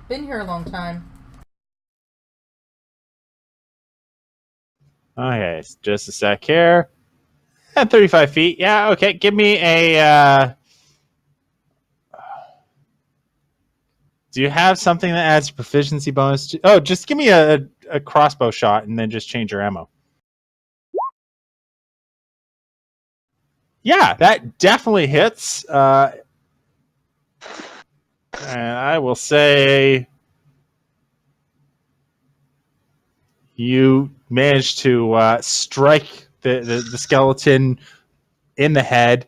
Been here a long time. Okay, just a sec here. And 35 feet. Yeah, okay. Give me a... do you have something that adds proficiency bonus? Just give me a crossbow shot and then just change your ammo. Yeah, that definitely hits. And I will say you managed to strike the skeleton in the head.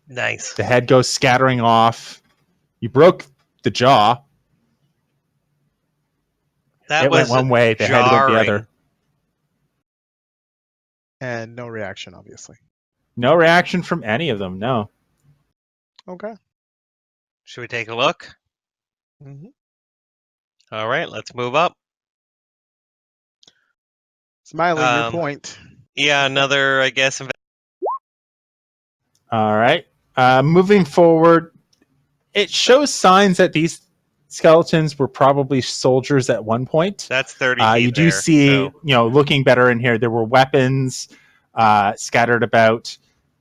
Nice. The head goes scattering off. You broke the jaw. That It was went one way, the jarring. head went the other. and no reaction, obviously. No reaction from any of them, no. Okay. Should we take a look? Mm-hmm. All right, let's move up. Smiley, your point. Yeah, another, I guess. All right. Moving forward, it shows signs that these skeletons were probably soldiers at one point. That's 30 feet You do there, see, so. looking better in here, there were weapons scattered about,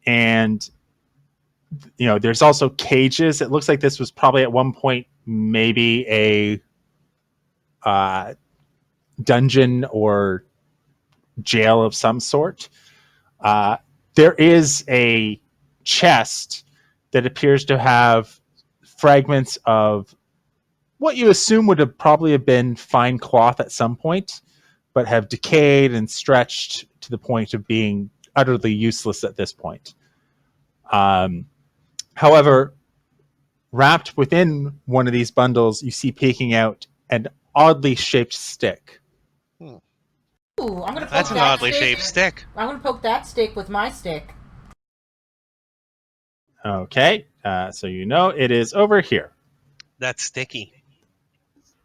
and there's also cages. It looks like this was probably at one point maybe a dungeon or jail of some sort. There is a chest that appears to have fragments of what you assume would have probably have been fine cloth at some point, but have decayed and stretched to the point of being utterly useless at this point. However, wrapped within one of these bundles, you see peeking out an oddly shaped stick. Ooh, I'm gonna poke That's an that oddly stick. shaped stick. I'm gonna poke that stick with my stick. Okay, so you know it is over here. That's sticky.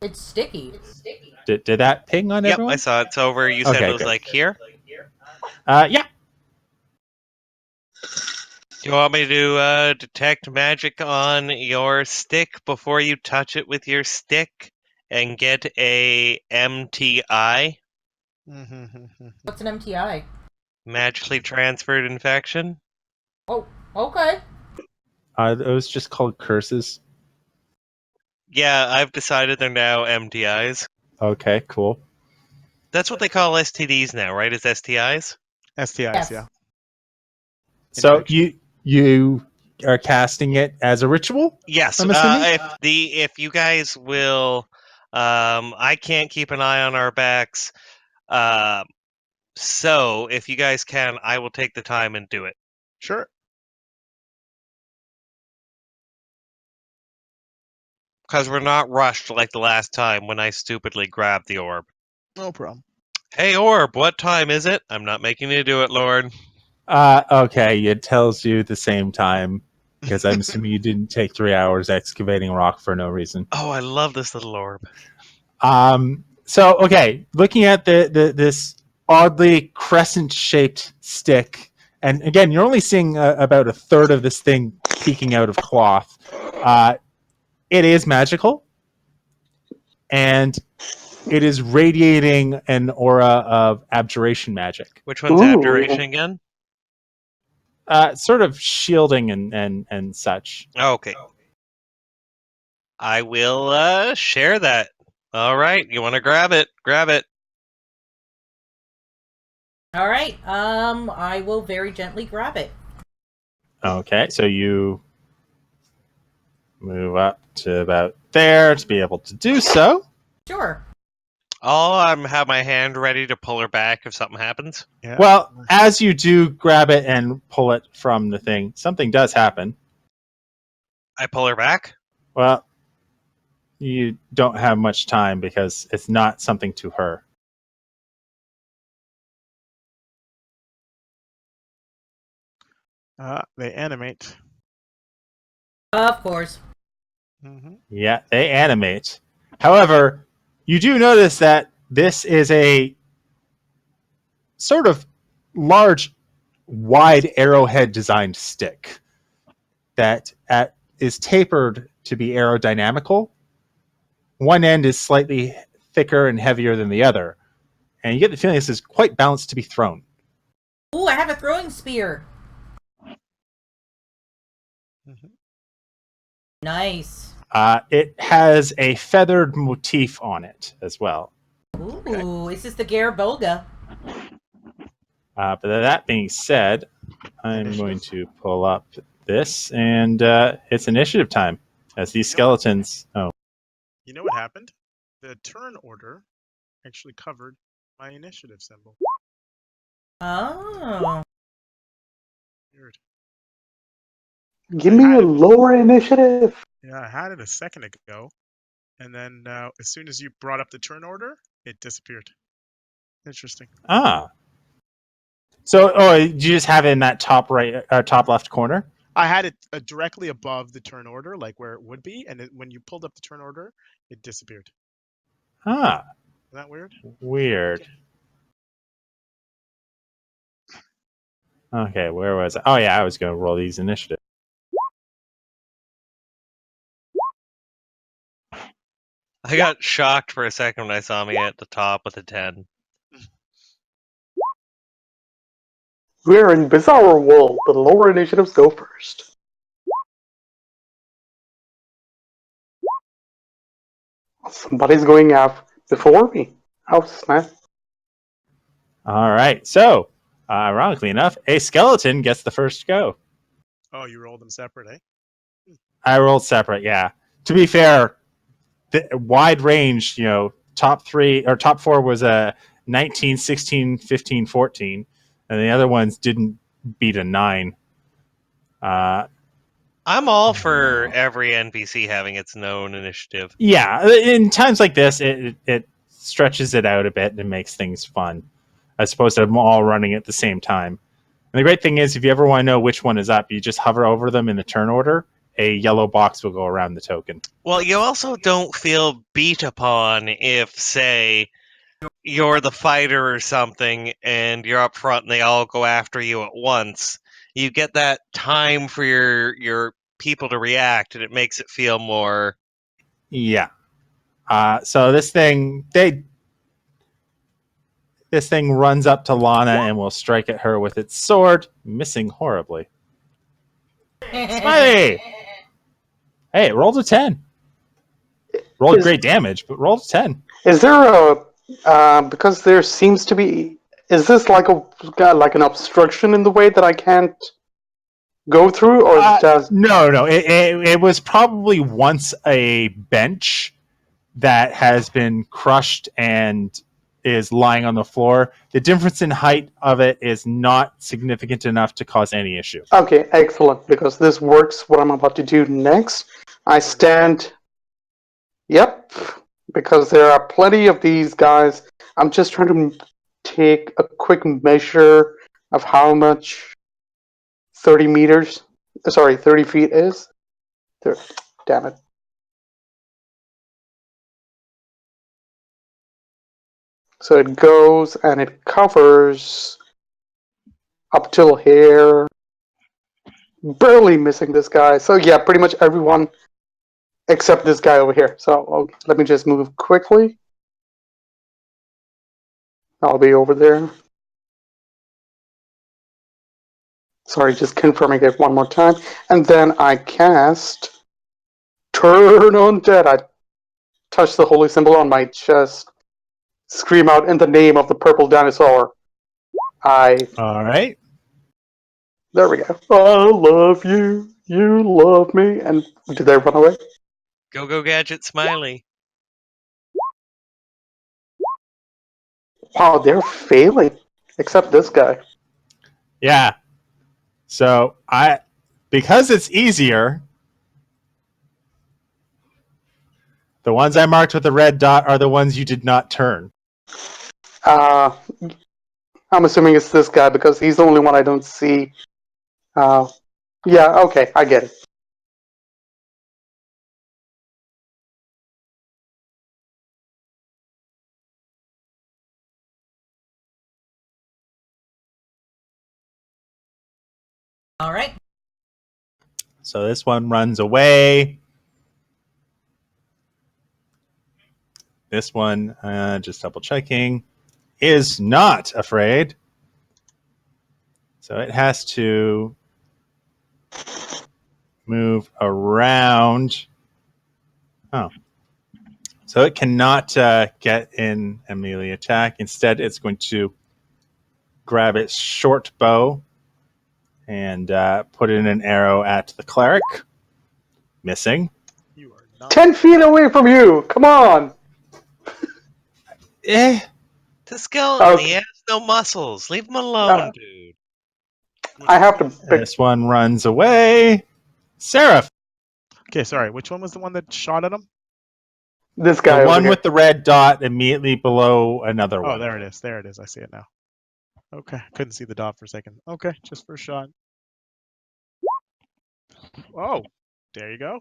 It's sticky. Did that ping on Yep, everyone? I saw it's over. You said Okay, it was good. like here. Yeah. Do you want me to detect magic on your stick before you touch it with your stick and get a MTI? What's an MTI? Magically transferred infection? Oh, okay. Those just called curses. Yeah, I've decided they're now MTIs. Okay, cool. That's what they call STDs now, right? Is STIs? STIs, Yes. yeah. So Infection. you are casting it as a ritual? Yes. I'm assuming? If you guys will, I can't keep an eye on our backs. So if you guys can, I will take the time and do it. Sure. Because we're not rushed like the last time when I stupidly grabbed the orb. No problem. Hey, orb, what time is it? I'm not making you do it, Lord. Okay, it tells you the same time because I'm assuming you didn't take 3 hours excavating rock for no reason. Oh, I love this little orb. So okay, looking at this oddly crescent-shaped stick, and again, you're only seeing about a third of this thing peeking out of cloth. It is magical, and it is radiating an aura of abjuration magic. Which one's Ooh. abjuration again? Sort of shielding and such. Oh, okay. I will share that. All right, you want to grab it? Grab it. All right. I will very gently grab it. Okay, so you move up to about there to be able to do so. Sure. I'll have my hand ready to pull her back if something happens. Yeah. Well, as you do grab it and pull it from the thing, something does happen. I pull her back. Well, you don't have much time because it's not something to her. They animate. Of course. Yeah, they animate. However, you do notice that this is a sort of large, wide arrowhead designed stick that is tapered to be aerodynamical. One end is slightly thicker and heavier than the other, and you get the feeling this is quite balanced to be thrown. Ooh, I have a throwing spear. Nice. It has a feathered motif on it as well. Ooh, Okay. is this the Garibalga? But that being said, I'm Initiative? going to pull up this, and it's initiative time as these skeletons. Oh, You know what happened? The turn order actually covered my initiative symbol. Oh. Weird. Give I me had your it. lower initiative. Yeah, I had it a second ago, and then as soon as you brought up the turn order, it disappeared. Interesting. So, you just have it in that top right, top left corner. I had it directly above the turn order, like where it would be, and when you pulled up the turn order, it disappeared. Isn't that weird? Weird. Okay, where was I? Oh yeah, I was going to roll these initiatives. I got shocked for a second when I saw me at the top with a 10. We're in Bizarre World. The lower initiatives go first. Somebody's going out before me. Oh, snap. All right, so ironically enough, a skeleton gets the first go. Oh, you rolled them separate, eh? I rolled separate, yeah. To be fair, the wide range, top 3 or top 4 was a 19, 16, 15, 14. and the other ones didn't beat a 9. I'm all for every NPC having its own initiative. Yeah, in times like this, it stretches it out a bit and makes things fun, as opposed to them all running at the same time. And the great thing is, if you ever want to know which one is up, you just hover over them in the turn order. A yellow box will go around the token. Well, you also don't feel beat upon if, say, you're the fighter or something and you're up front and they all go after you at once. You get that time for your people to react, and it makes it feel more. Yeah. So this thing runs up to Lana and will strike at her with its sword, missing horribly. Smiley! Hey, it rolled a 10. Rolled great damage, but rolled a 10. Is there because there seems to be, is this like an obstruction in the way that I can't go through, or does... No. It was probably once a bench that has been crushed and is lying on the floor. The difference in height of it is not significant enough to cause any issue. Okay, excellent, because this works what I'm about to do next. I stand... Yep, because there are plenty of these guys. I'm just trying to take a quick measure of how much 30 feet is. Damn it. So it goes and it covers up till here. Barely missing this guy. So yeah, pretty much everyone except this guy over here. So let me just move quickly. I'll be over there. Sorry, just confirming it one more time. And then I cast Turn Undead. I touch the holy symbol on my chest. Scream out in the name of the purple dinosaur. All right. There we go. I love you. You love me. And did they run away? Go Gadget Smiley. Wow, they're failing. Except this guy. Yeah. So because it's easier, the ones I marked with the red dot are the ones you did not turn. I'm assuming it's this guy because he's the only one I don't see. Yeah, okay, I get it. All right. So this one runs away. This one, just double checking, is not afraid. So it has to move around. Oh. So it cannot get in a melee attack. Instead, it's going to grab its short bow and put in an arrow at the cleric. Missing. You are not 10 feet away from you! Come on! Eh. The skeleton, Okay. he has no muscles. Leave him alone, dude. I have to pick... This one runs away. Seraph. Okay, sorry. Which one was the one that shot at him? This guy The over one here. with the red dot immediately below another Oh, one. there it is. There it is. I see it now. Okay, couldn't see the dot for a second. Okay, just for a shot. Oh, there you go.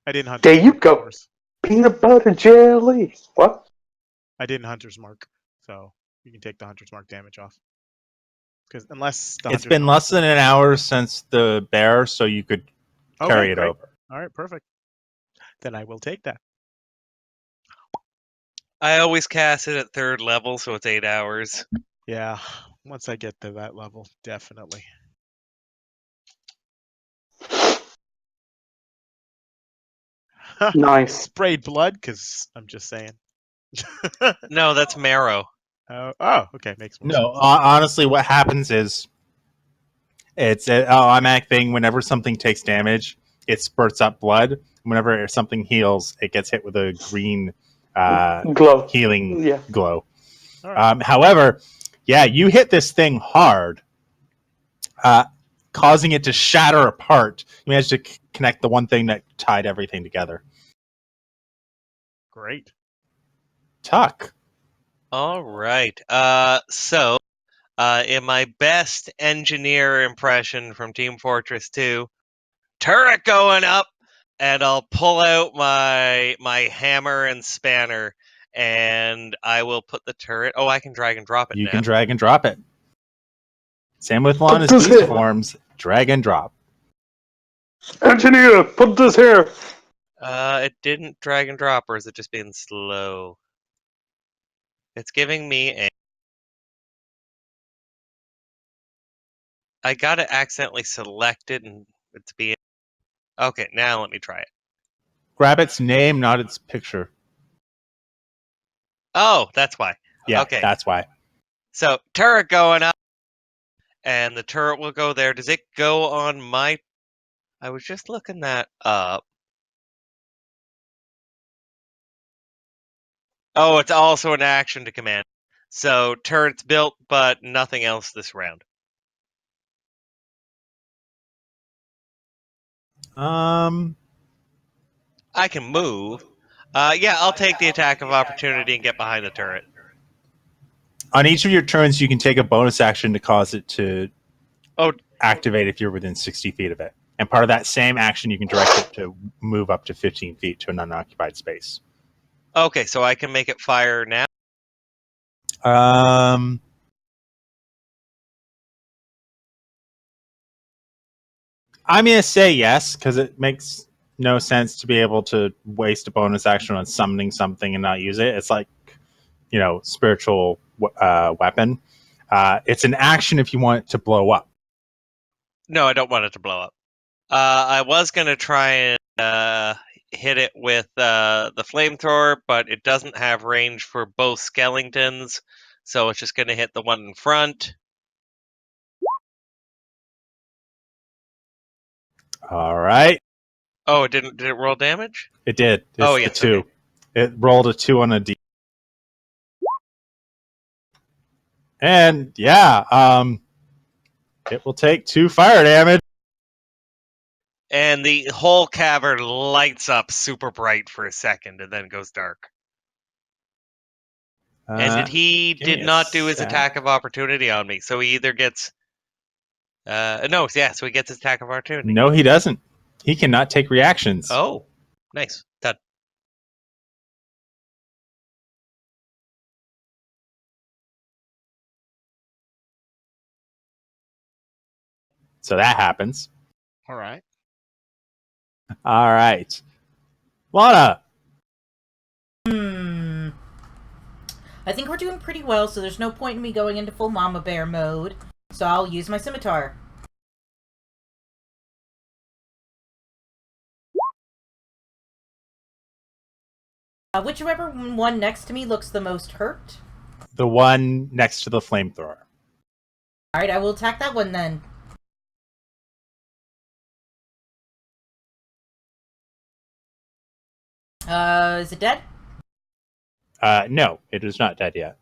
I didn't hunt. There you of go. course. Peanut butter jelly. What? I didn't hunter's mark, so you can take the hunter's mark damage off. Because unless the It's hunter's been mark less than an hour since the bear, so you could carry it great. over. All right, perfect. Then I will take that. I always cast it at 3rd level, so it's 8 hours. Yeah, once I get to that level, definitely. Nice. Sprayed blood, because I'm just saying. No, that's marrow. Okay, makes more No, sense. honestly, what happens is it's an automatic thing. Whenever something takes damage, it spurts up blood. Whenever something heals, it gets hit with a green Glow. healing Yeah. glow. All right. However, Yeah, you hit this thing hard, causing it to shatter apart. You managed to connect the one thing that tied everything together. Great. Tuck. All right. So, in my best engineer impression from Team Fortress 2, turret going up, and I'll pull out my hammer and spanner, and I will put the turret. Oh, I can drag and drop it You now. can drag and drop it. Same with Lana's this beast here. forms. Drag and drop. Engineer, put this here. It didn't drag and drop, or is it just being slow? It's giving me a. I got it accidentally selected, and it's being. Okay, now let me try it. Grab its name, not its picture. Oh, that's why. Yeah, Okay. that's why. So, turret going up, and the turret will go there. Does it go on my. I was just looking that up. Oh, it's also an action to command. So, turret's built, but nothing else this round. I can move. Yeah, I'll take the attack of opportunity and get behind the turret. On each of your turns, you can take a bonus action to cause it to Oh, activate if you're within 60 feet of it. And part of that same action, you can direct it to move up to 15 feet to an unoccupied space. okay, so I can make it fire now. I'm going to say yes, because it makes no sense to be able to waste a bonus action on summoning something and not use it. It's like, spiritual weapon. It's an action if you want it to blow up. No, I don't want it to blow up. I was going to try and hit it with the flamethrower, but it doesn't have range for both skeletons, so it's just going to hit the one in front. All right. Oh, it didn't. Did it roll damage? It did. It's Oh, the yes, 2. okay. It rolled a 2 on a D. And yeah, it will take 2 fire damage. And the whole cavern lights up super bright for a second and then goes dark. And he give me did a not do his sec. attack of opportunity on me, so he either gets. No, yeah, so he gets his attack of opportunity. No, he doesn't. He cannot take reactions. Oh, nice. Done. So that happens. All right. All right. Lana. I think we're doing pretty well, so there's no point in me going into full mama bear mode. So I'll use my scimitar. Whichever one next to me looks the most hurt. The one next to the flamethrower. Alright, I will attack that one then. Is it dead? No, it is not dead yet.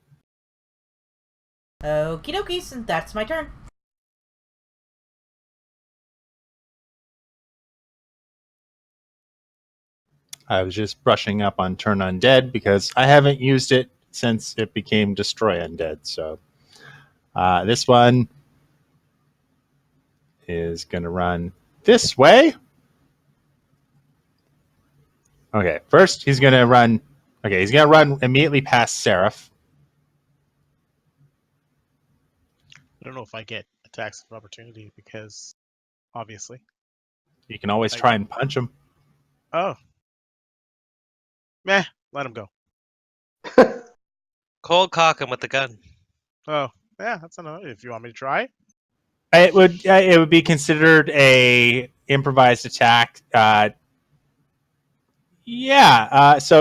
Okie dokies, and that's my turn. I was just brushing up on Turn Undead because I haven't used it since it became Destroy Undead. So this one is going to run this way. Okay, first he's going to run. Okay, he's going to run immediately past Seraph. I don't know if I get attacks of opportunity because, obviously. You can always try and punch him. Oh. Meh. Let him go. Cold cock him with the gun. Oh, yeah. That's enough. If you want me to try. It would be considered a improvised attack. So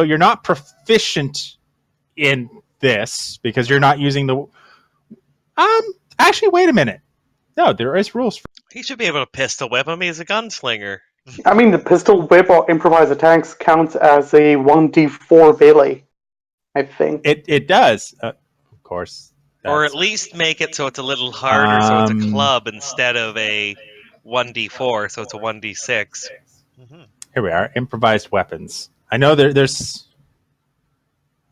you're not proficient in this because you're not using the. Actually, wait a minute. No, there is rules for. He should be able to pistol whip him. He's a gunslinger. I mean, the pistol whip or improvised attacks counts as a 1d4 melee, I think. It does, of course. Or at least make it so it's a little harder, so it's a club instead of a 1d4, so it's a 1d6. Mm-hmm. Here we are. Improvised weapons. I know there's.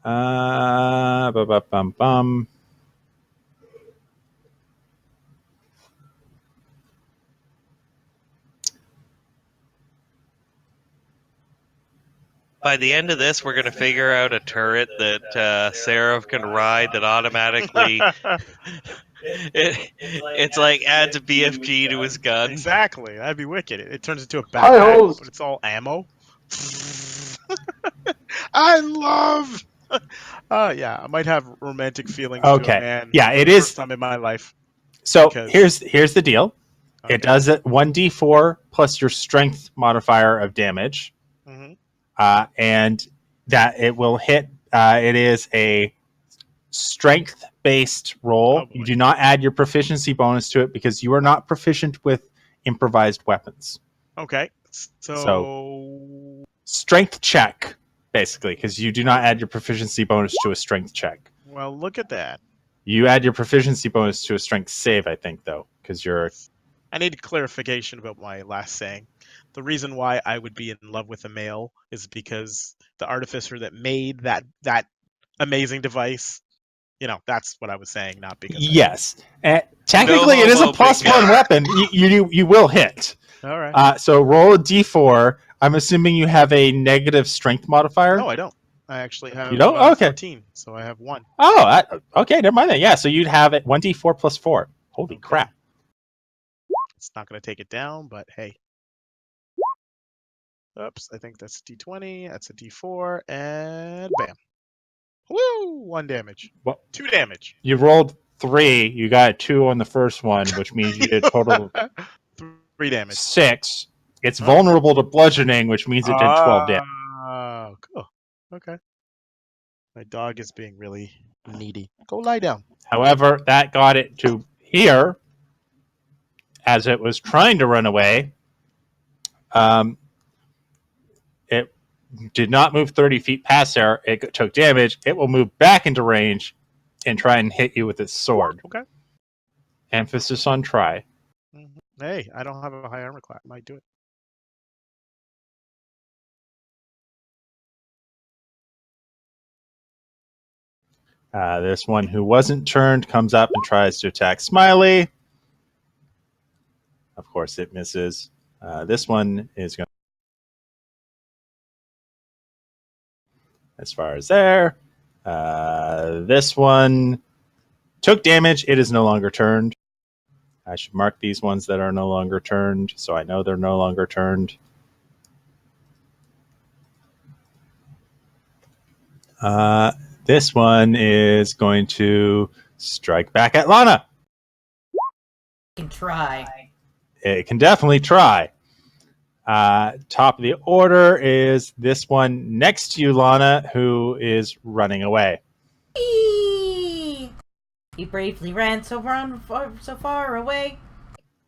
Bum. By the end of this, we're going to figure out a turret that Seraph can ride that automatically it's like adds a BFG to his gun. Exactly. That'd be wicked. It turns into a Hi-ho. backpack, but it's all ammo. I love. Yeah, I might have romantic feelings to Okay. a man. Yeah, for it the is. First time in my life. So Because- here's the deal. Okay. It does it 1d4 plus your strength modifier of damage, Mhm. and that it will hit. It is a strength-based roll. Oh, boy. You do not add your proficiency bonus to it because you are not proficient with improvised weapons. Okay. So Strength check, basically, because you do not add your proficiency bonus to a strength check. well, look at that. You add your proficiency bonus to a strength save, I think, though, because you're. I need clarification about my last saying. The reason why I would be in love with a male is because the artificer that made that amazing device, that's what I was saying, not because Yes. Technically, No it is a homo, plus big one guy. weapon. You will hit. All right. So roll a d4. I'm assuming you have a negative strength modifier. No, I don't. I actually have You don't? Okay. 14, so I have 1. Oh, okay. Never mind that. Yeah, so you'd have it 1d4 plus 4. Holy Okay. crap. It's not going to take it down, but hey. Oops, I think that's a d20. That's a d4, and bam. Woo! 1 damage. Well, 2 damage. you rolled 3. You got a 2 on the first one, which means you did a total of 3 damage. 6. It's Huh? vulnerable to bludgeoning, which means it did 12 damage. Oh, cool. Okay. My dog is being really needy. Go lie down. However, that got it to here as it was trying to run away. It did not move 30 feet past there. It took damage. It will move back into range and try and hit you with its sword. Okay. Emphasis on try. Mhm. Hey, I don't have a high armor class. Might do it. This one who wasn't turned comes up and tries to attack Smiley. Of course, it misses. This one is going as far as there. This one took damage. It is no longer turned. I should mark these ones that are no longer turned so I know they're no longer turned. This one is going to strike back at Lana. Can try. It can definitely try. Top of the order is this one next to you, Lana, who is running away. Eee! He bravely ran so far away.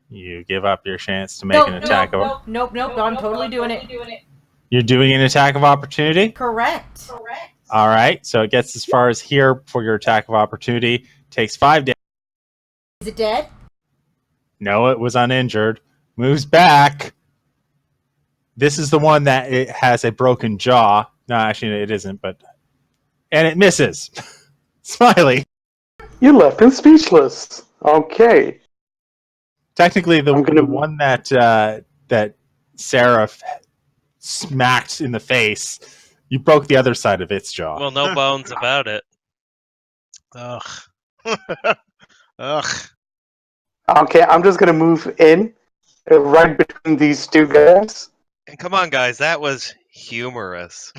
You give up your chance to make an attack. Nope. I'm totally doing it. You're doing an attack of opportunity? Correct. All right. So it gets as far as here for your attack of opportunity. Takes 5 damage. Is it dead? No, it was uninjured. Moves back. This is the one that it has a broken jaw. No, actually, it isn't, but. And it misses. Smiley. You left him speechless. Okay. Technically, the I'm gonna- one that that Seraph smacked in the face, you broke the other side of its jaw. Well, no bones about it. Ugh. Ugh. Okay, I'm just gonna move in, right between these two guys. And come on, guys, that was humorous.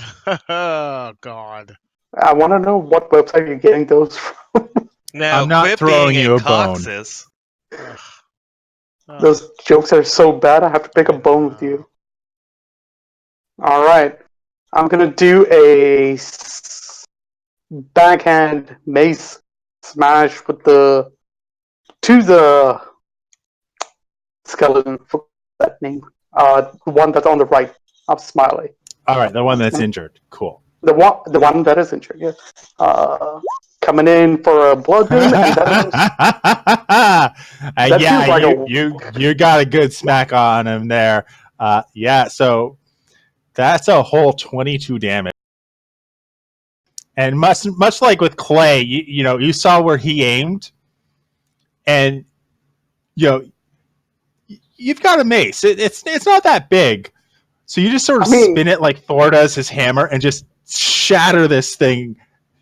Oh, God. I want to know what website you're getting those from. Now, I'm not quit throwing being you a a bone. coxus. Ugh. Ugh. Those jokes are so bad, I have to pick a bone with you. Alright. I'm gonna do a backhand mace smash with to the skeleton. For that name. The one that's on the right of Smiley. All right, the one that's injured. Cool. The one that is injured, yeah. coming in for a bludgeon, and that yeah, feels like you got a good smack on him there. Yeah, so that's a whole 22 damage. And much like with Clay, you saw where he aimed, and you know you've got a mace. It's not that big, so you just sort of I mean, spin it like Thor does his hammer, and just shatter this thing,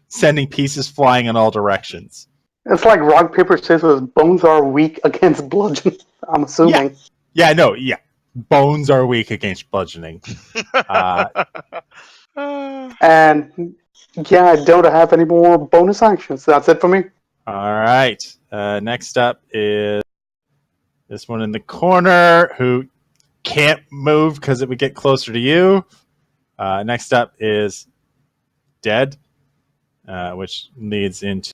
sending pieces flying in all directions. it's like rock paper scissors. Bones are weak against bludgeon. I'm Yeah, assuming. yeah. Bones are weak against bludgeoning. And yeah, I don't have any more bonus actions. That's it for me. All right. Next up is this one in the corner who can't move because it would get closer to you. Next up is Dead, which leads into.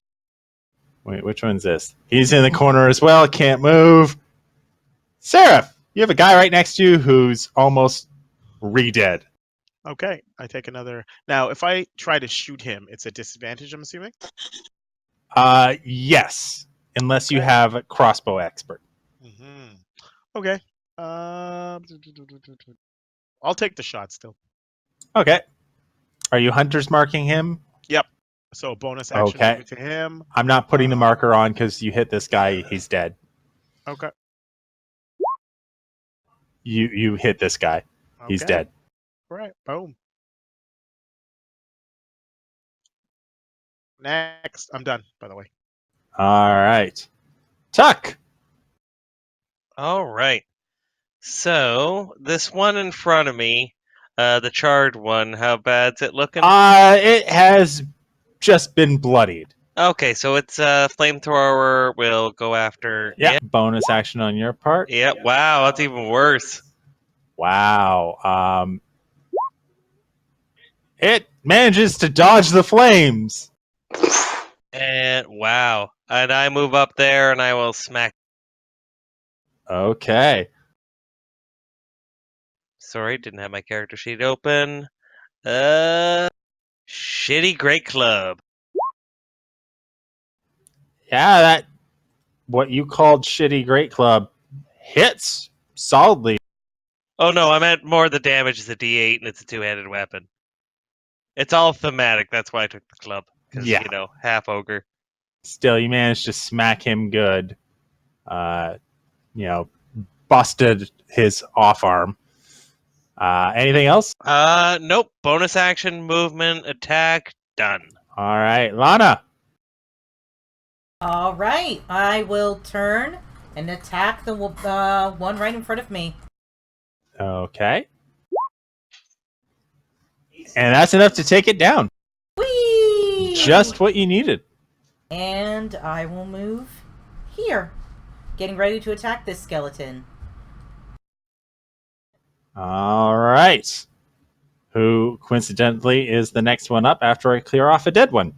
Wait, which one's this? He's in the corner as well, can't move. Seraph, you have a guy right next to you who's almost re-dead. Okay, I take another. Now, if I try to shoot him, it's a disadvantage, I'm assuming? Yes, unless you Okay. have a crossbow expert. Mm-hmm. Okay. I'll take the shot still. Okay. Are you hunters marking him? Yep. So bonus action Okay. move it to him. I'm not putting the marker on because you hit this guy, he's dead. Okay. You hit this guy, he's Okay. dead. All right. Boom. Next. I'm done, by the way. All right. Tuck! All right. So this one in front of me, the charred one, how bad's it looking? It has just been bloodied. Okay, so it's flamethrower will go after. Yeah. Bonus action on your part. Yeah. Wow, that's even worse. Wow. It manages to dodge the flames. And wow, and I move up there and I will smack. Okay. Sorry, didn't have my character sheet open. Shitty great club. Yeah, that what you called shitty great club hits solidly. Oh no, I meant more the damage is a D8 and it's a two-handed weapon. It's all thematic. That's why I took the club because Yeah. half ogre. Still, you managed to smack him good. Busted his off arm. Anything else? Nope. Bonus action, movement, attack, done. All right, Lana. All right, I will turn and attack the one right in front of me. Okay. And that's enough to take it down. Whee! Just what you needed. And I will move here, getting ready to attack this skeleton. All right. Who coincidentally is the next one up after I clear off a dead one.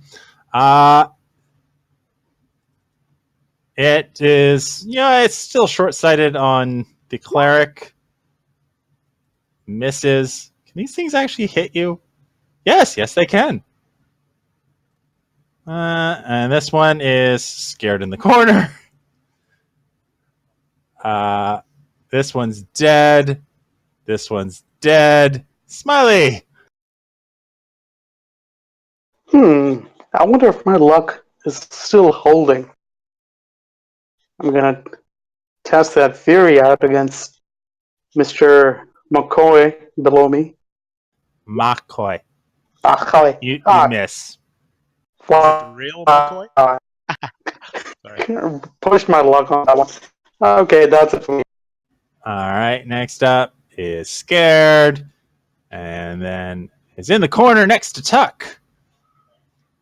It is, it's still short-sighted on the cleric. Misses. Can these things actually hit you? Yes, they can. And this one is scared in the corner. This one's dead. This one's dead. Smiley! I wonder if my luck is still holding. I'm gonna test that theory out against Mr. McCoy below me. McCoy. McCoy. You miss. Is it the real McCoy? Sorry. Push my luck on that one. Okay, that's it for me. All right, next up is Scared. And then is in the corner next to Tuck.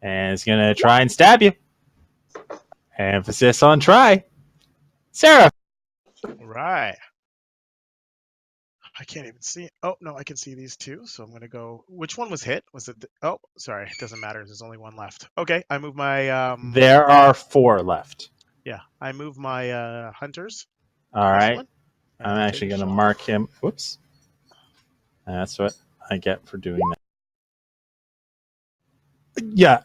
And is going to try and stab you. Emphasis on try. Sarah. Right. I can't even see it. Oh, no, I can see these two. So I'm going to go. Which one was hit? Was it? Oh, sorry. It doesn't matter. There's only one left. Okay. I move my. There are 4 left. Yeah. I move my hunters. All right. One, I'm actually going to mark him. Whoops. That's what I get for doing Yeah.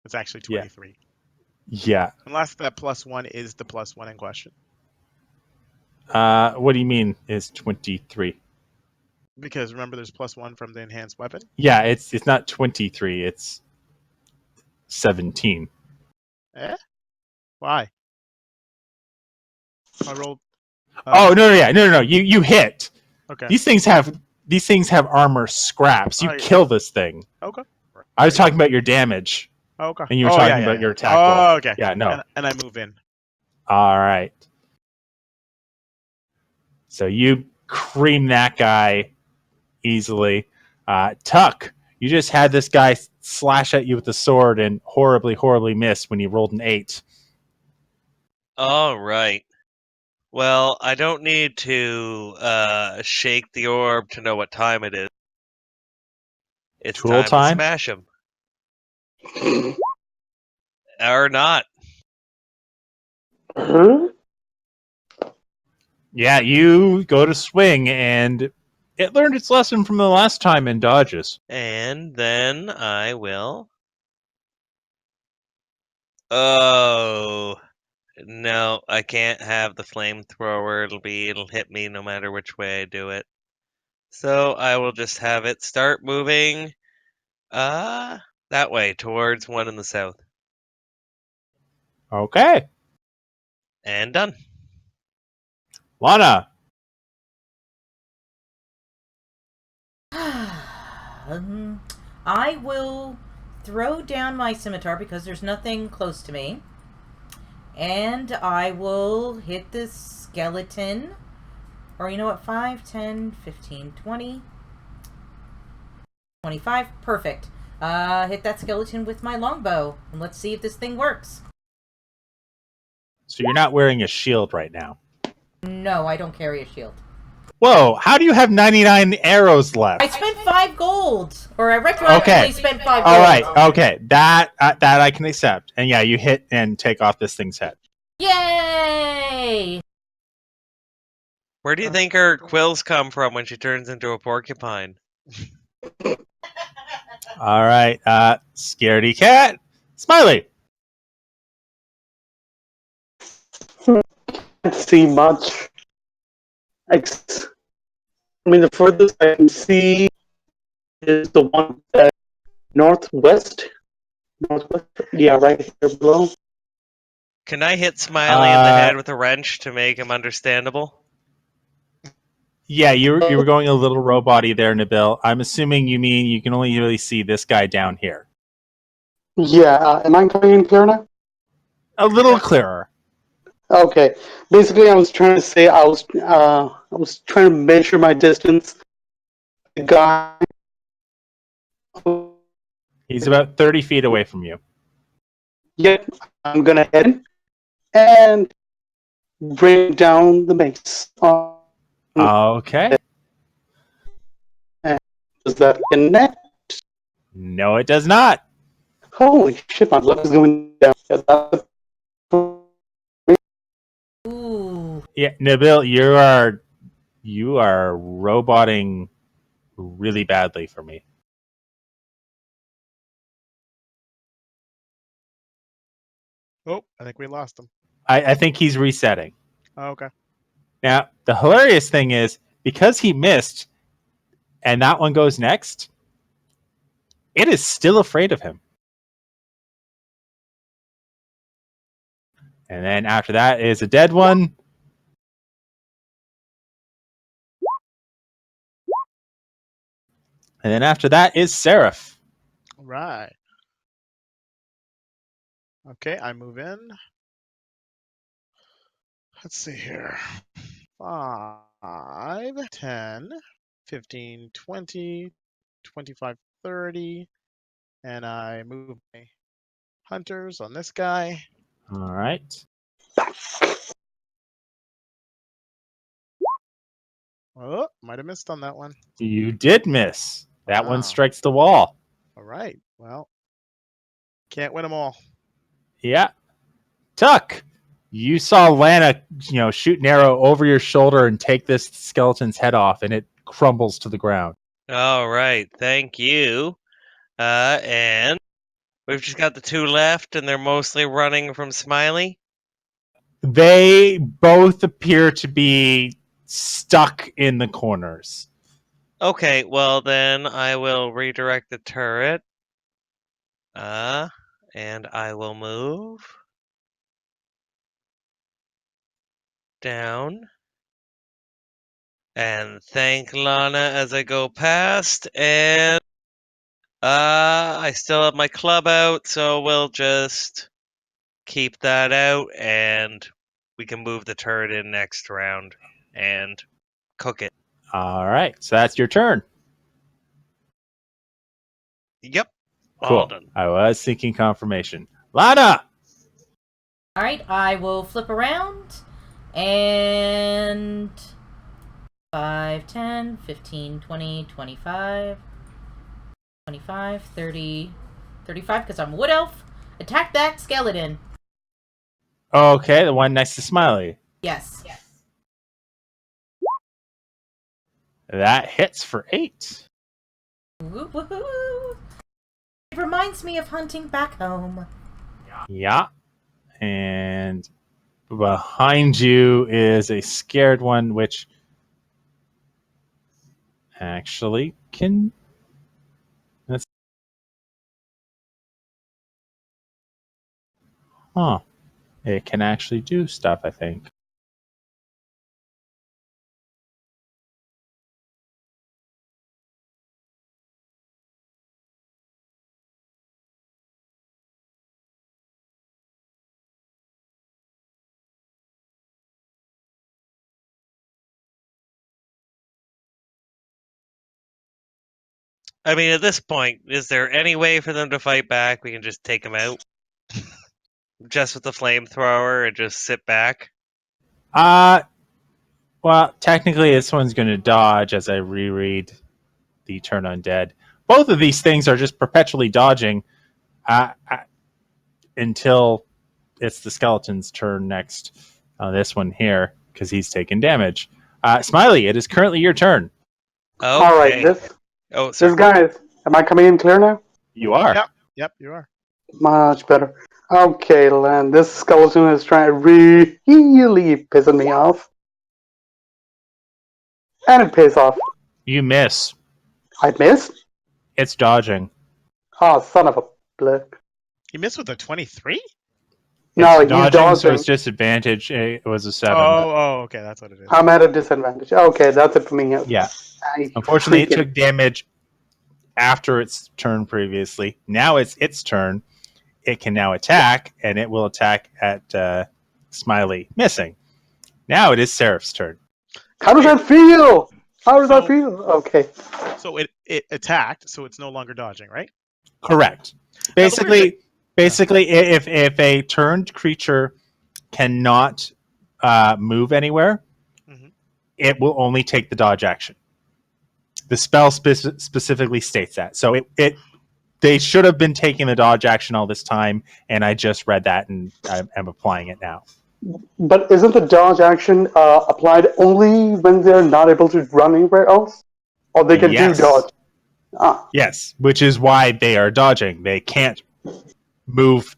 It's actually Yeah. 23. Yeah. Unless that +1 is the +1 in question. What do you mean is 23? Because remember, there's +1 from the enhanced weapon. Yeah, it's not 23. It's 17. Eh? Why? I rolled. Oh no! You hit. Okay. These things have armor scraps. You Oh, kill this thing. okay. I was talking about your damage, Okay. and you were Oh, talking yeah, about yeah. your attack roll. Oh, okay. Yeah, no. And I move in. All right. So you cream that guy easily. Tuck, you just had this guy slash at you with the sword and horribly miss when he rolled an 8. All right. Well, I don't need to shake the orb to know what time it is. It's Tool time to time? smash him. Or not. Huh? Yeah, you go to swing, and it learned its lesson from the last time and dodges. And then I will. Oh. No, I can't have the flamethrower. It'll hit me no matter which way I do it. So I will just have it start moving that way towards one in the south. Okay. And done. Lana. I will throw down my scimitar because there's nothing close to me. And I will hit this skeleton. Or you know what? 5, 10, 15, 20, 25. Perfect. Hit that skeleton with my longbow. And let's see if this thing works. So you're not wearing a shield right now. No, I don't carry a shield. Whoa, how do you have 99 arrows left? I spent 5 gold. Or I retroactively spent 5 gold. All right, okay. That I can accept. And yeah, you hit and take off this thing's head. Yay! Where do you think her quills come from when she turns into a porcupine? All right, scaredy cat. Smiley. Can't see much. I mean, the furthest I can see is the one that northwest. Yeah, right here below. Can I hit Smiley in the head with a wrench to make him understandable? Yeah, you were going a little robot-y there, Nabil. I'm assuming you mean you can only really see this guy down here. Yeah, am I coming in clear now? A little clearer. Okay. Basically, I was trying to say I was trying to measure my distance. The guy. He's about 30 feet away from you. Yep, I'm gonna head in and bring down the mace. Okay. Does that connect? No, it does not. Holy shit, my luck is going down. Ooh. Yeah, Nabil, you are roboting really badly for me. Oh, I think we lost him. I think he's resetting. Oh, okay. Now, the hilarious thing is, because he missed, and that one goes next, it is still afraid of him. And then after that is a dead one. And then after that is Seraph. Right. Okay, I move in. Let's see here. 5, 10, 15, 20, 25, 30. And I move my hunters on this guy. All right. Oh, might have missed on that one. You did miss. That Wow. one strikes the wall. All right. Well, can't win them all. Yeah. Tuck, you saw Lana, shoot an arrow over your shoulder and take this skeleton's head off, and it crumbles to the ground. All right, thank you. And we've just got the two left, and they're mostly running from Smiley. They both appear to be stuck in the corners. Okay, well then I will redirect the turret. And I will move down and thank Lana as I go past. And I still have my club out, so we'll just keep that out, and we can move the turret in next round and cook it. All right, so that's your turn. Yep, all Cool. done. I was seeking confirmation. Lana! Alright, I will flip around and 5, 10, 15, 20, 25, 25, 30, 35, because I'm a wood elf. Attack that skeleton. Okay, the one next to Smiley. Yes. That hits for 8. Woo-hoo-hoo. It reminds me of hunting back home. Yeah. And behind you is a scared one, which actually can. That's. Huh. It can actually do stuff, I think. I mean, at this point, is there any way for them to fight back? We can just take them out just with the flamethrower and just sit back. Well, technically, this one's going to dodge as I reread the turn undead. Both of these things are just perpetually dodging until it's the skeleton's turn next. This one here, because he's taking damage. Smiley, it is currently your turn. All right, Okay. Oh, sorry. this guy is. Am I coming in clear now? You are. Yep, you are. Much better. Okay, Len. This skeleton is trying really pissing me off, and it pays off. You miss. I missed. It's dodging. Oh, son of a blick. You missed with a 23? No, It's he's dodging, so it's dodging. disadvantage. It was a 7. Oh, okay, that's what it is. I'm at a disadvantage. Okay, that's it for me. Yeah. I Unfortunately, it freaking- took damage after its turn previously. Now it's its turn. It can now attack, and it will attack at Smiley, missing. Now it is Seraph's turn. How does that feel? How does that So- feel? Okay. So it attacked, so it's no longer dodging, right? Correct. Now, the weird Basically, if a turned creature cannot move anywhere, Mhm. it will only take the dodge action. The spell specifically states that. So they should have been taking the dodge action all this time, and I just read that and I'm applying it now. But isn't the dodge action applied only when they're not able to run anywhere else? Or they can Yes. do dodge? Ah, Yes, which is why they are dodging. They can't move.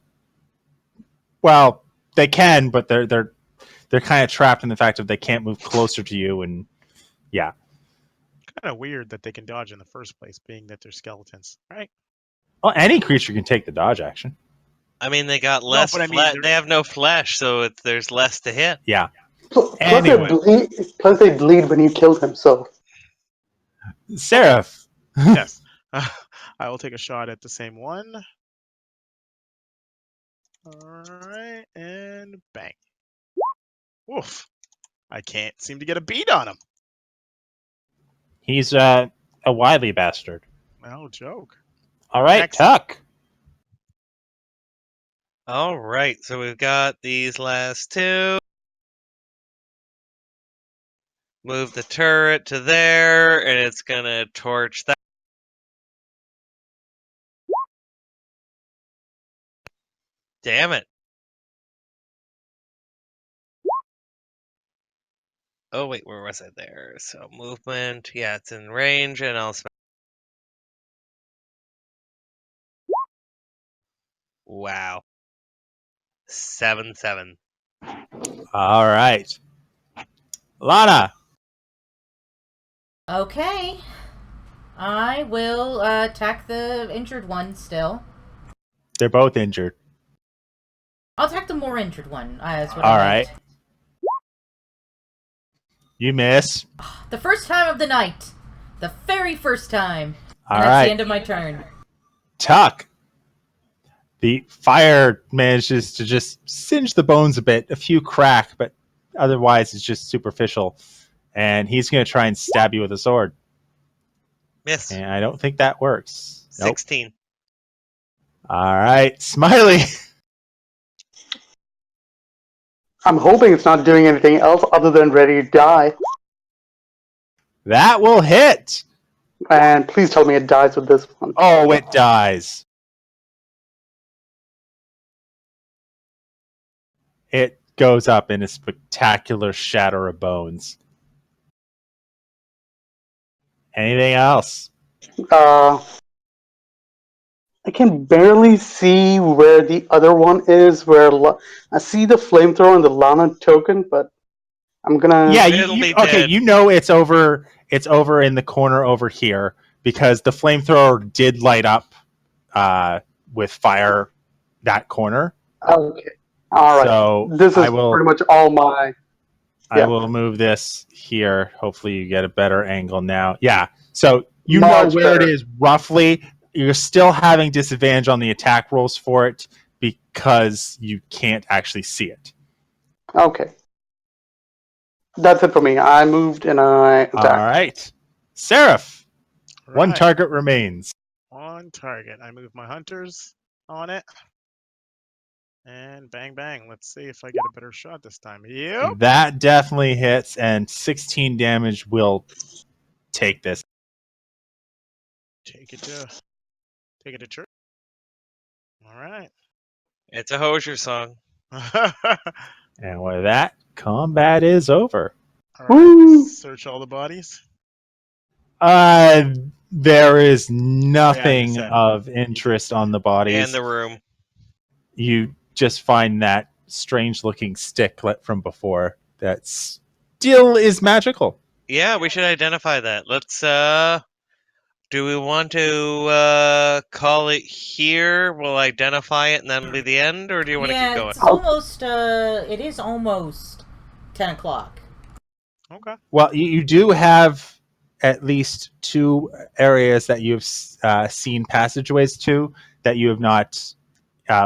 Well, they can, but they're kind of trapped in the fact that they can't move closer to you, and yeah. Kind of weird that they can dodge in the first place, being that they're skeletons, right? Well, any creature can take the dodge action. I mean, they got less. but I mean, They have no flesh, so there's less to hit. Yeah. plus Anyway. they bleed when you kill them, so. Seraph. Yes. I will take a shot at the same one. All right, and bang. Oof. I can't seem to get a beat on him. He's a wily bastard. No joke. All right, Next. Tuck. All right, so we've got these last two. Move the turret to there, and it's gonna torch that. Damn it. Oh, wait, where was I there? So movement. Yeah, it's in range, and I'll spend Wow. 7-7. All right. Lana. Okay. I will attack the injured one still. They're both injured. I'll attack the more injured one. That's what All I right. liked. You miss. The first time of the night. The very first time. All And that's right. the end of my turn. Tuck. The fire manages to just singe the bones a bit, a few crack, but otherwise it's just superficial. And he's going to try and stab you with a sword. Miss. And I don't think that works. Nope. 16. All right. Smiley. I'm hoping it's not doing anything else other than ready to die. That will hit. And please tell me it dies with this one. Oh, it dies. It goes up in a spectacular shatter of bones. Anything else? I can barely see where the other one is. I see the flamethrower and the Lana token, but I'm gonna. Yeah, It'll be okay. dead. You know it's over. It's over in the corner over here because the flamethrower did light up with fire that corner. Okay. All right. So This I is will. pretty much all my. I Yeah. will move this here. Hopefully, you get a better angle now. Yeah. So you know Much where better. it is roughly. You're still having disadvantage on the attack rolls for it because you can't actually see it. Okay. That's it for me. I moved and I All attacked. right, Seraph. Right. One target remains. On target. I move my hunters on it. And bang, bang. Let's see if I get a better shot this time. Yep. That definitely hits, and 16 damage will take this. Take it to church. All right. It's a Hosier song. And with that, combat is over. All right. Search all the bodies. There is Yeah, nothing you said. of interest on the bodies. And the room. You just find that strange-looking stick from before that still is magical. Yeah, we should identify that. Let's, do we want to call it here? We'll identify it and that'll be the end, or do you want to keep going? It's almost, it is almost 10 o'clock. Okay. Well, you do have at least two areas that you've seen passageways to that you have not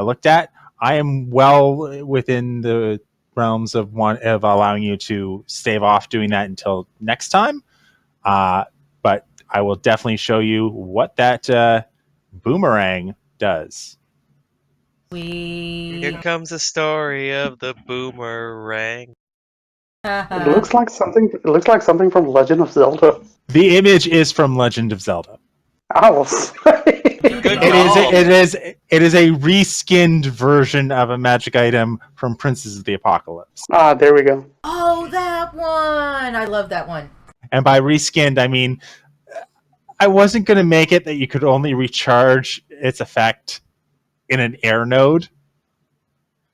looked at. I am well within the realms of allowing you to stave off doing that until next time. But I will definitely show you what that boomerang does. Here comes the story of the boomerang. It looks like something. It looks like something from Legend of Zelda. The image is from Legend of Zelda. Owls. Good It call. is a reskinned version of a magic item from Princes of the Apocalypse. There we go. Oh, that one! I love that one. And by reskinned, I mean I wasn't going to make it that you could only recharge its effect in an air node.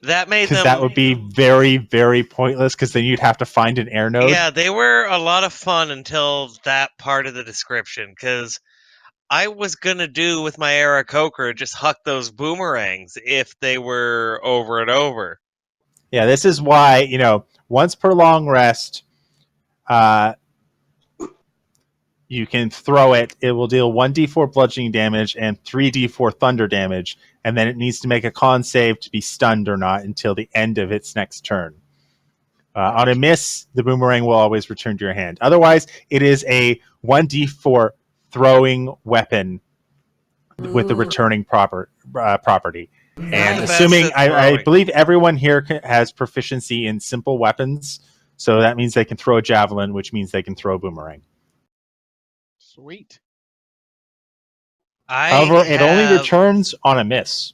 That made Because them. that would be very, very pointless. Because then you'd have to find an air node. Yeah, they were a lot of fun until that part of the description. Because I was gonna do with my Aarakocra just huck those boomerangs if they were over and over. Yeah, this is why once per long rest, you can throw it. It will deal 1d4 bludgeoning damage and 3d4 thunder damage, and then it needs to make a con save to be stunned or not until the end of its next turn. On a miss, the boomerang will always return to your hand. Otherwise, it is a 1d4 throwing weapon with the returning property. And Best assuming, at I throwing. believe everyone here has proficiency in simple weapons, so that means they can throw a javelin, which means they can throw a boomerang. Sweet. However, it only returns on a miss.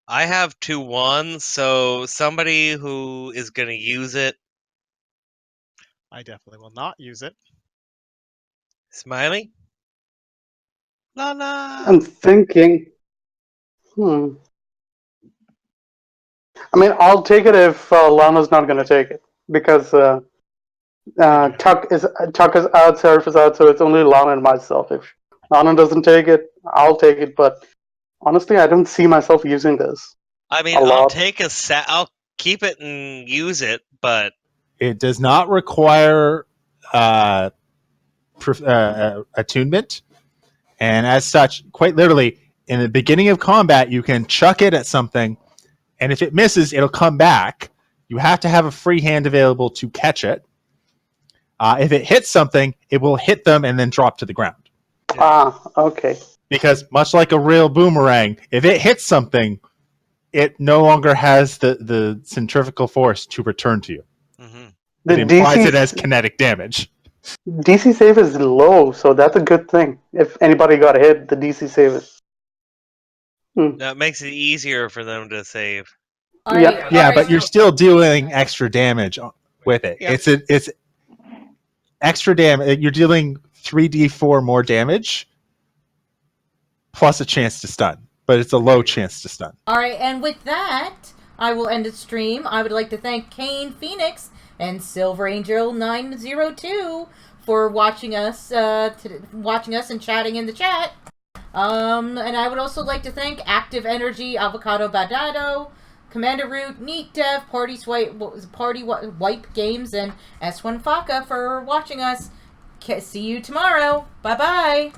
I have 2-1, so somebody who is going to use it. I definitely will not use it. Smiley? La la! I'm thinking. I mean, I'll take it if Lana's not going to take it because Tuck is out, Seraph is out, so it's only Lana and myself. If Lana doesn't take it, I'll take it. But honestly, I don't see myself using this I mean, a I'll lot. take a set. I'll keep it and use it, but It does not require attunement, and as such, quite literally, in the beginning of combat, you can chuck it at something, and if it misses, it'll come back. You have to have a free hand available to catch it. If it hits something, it will hit them and then drop to the ground. Okay. Because much like a real boomerang, if it hits something, it no longer has the centrifugal force to return to you. mhm. The It implies it as kinetic damage. DC save is low, so that's a good thing. If anybody got hit, the DC save is. That makes it easier for them to save. All Yeah. right, Yeah, all but right. you're still dealing extra damage with it. Yeah. It's extra damage. You're dealing 3d4 more damage plus a chance to stun, but it's a low chance to stun. All right, and with that, I will end the stream. I would like to thank Kane Phoenix and Silver Angel 902 for watching us, and chatting in the chat. And I would also like to thank Active Energy, Avocado Badado, Commander Root, Neat Dev, Party Wipe Games, and S1 Faka for watching us. See you tomorrow. Bye bye.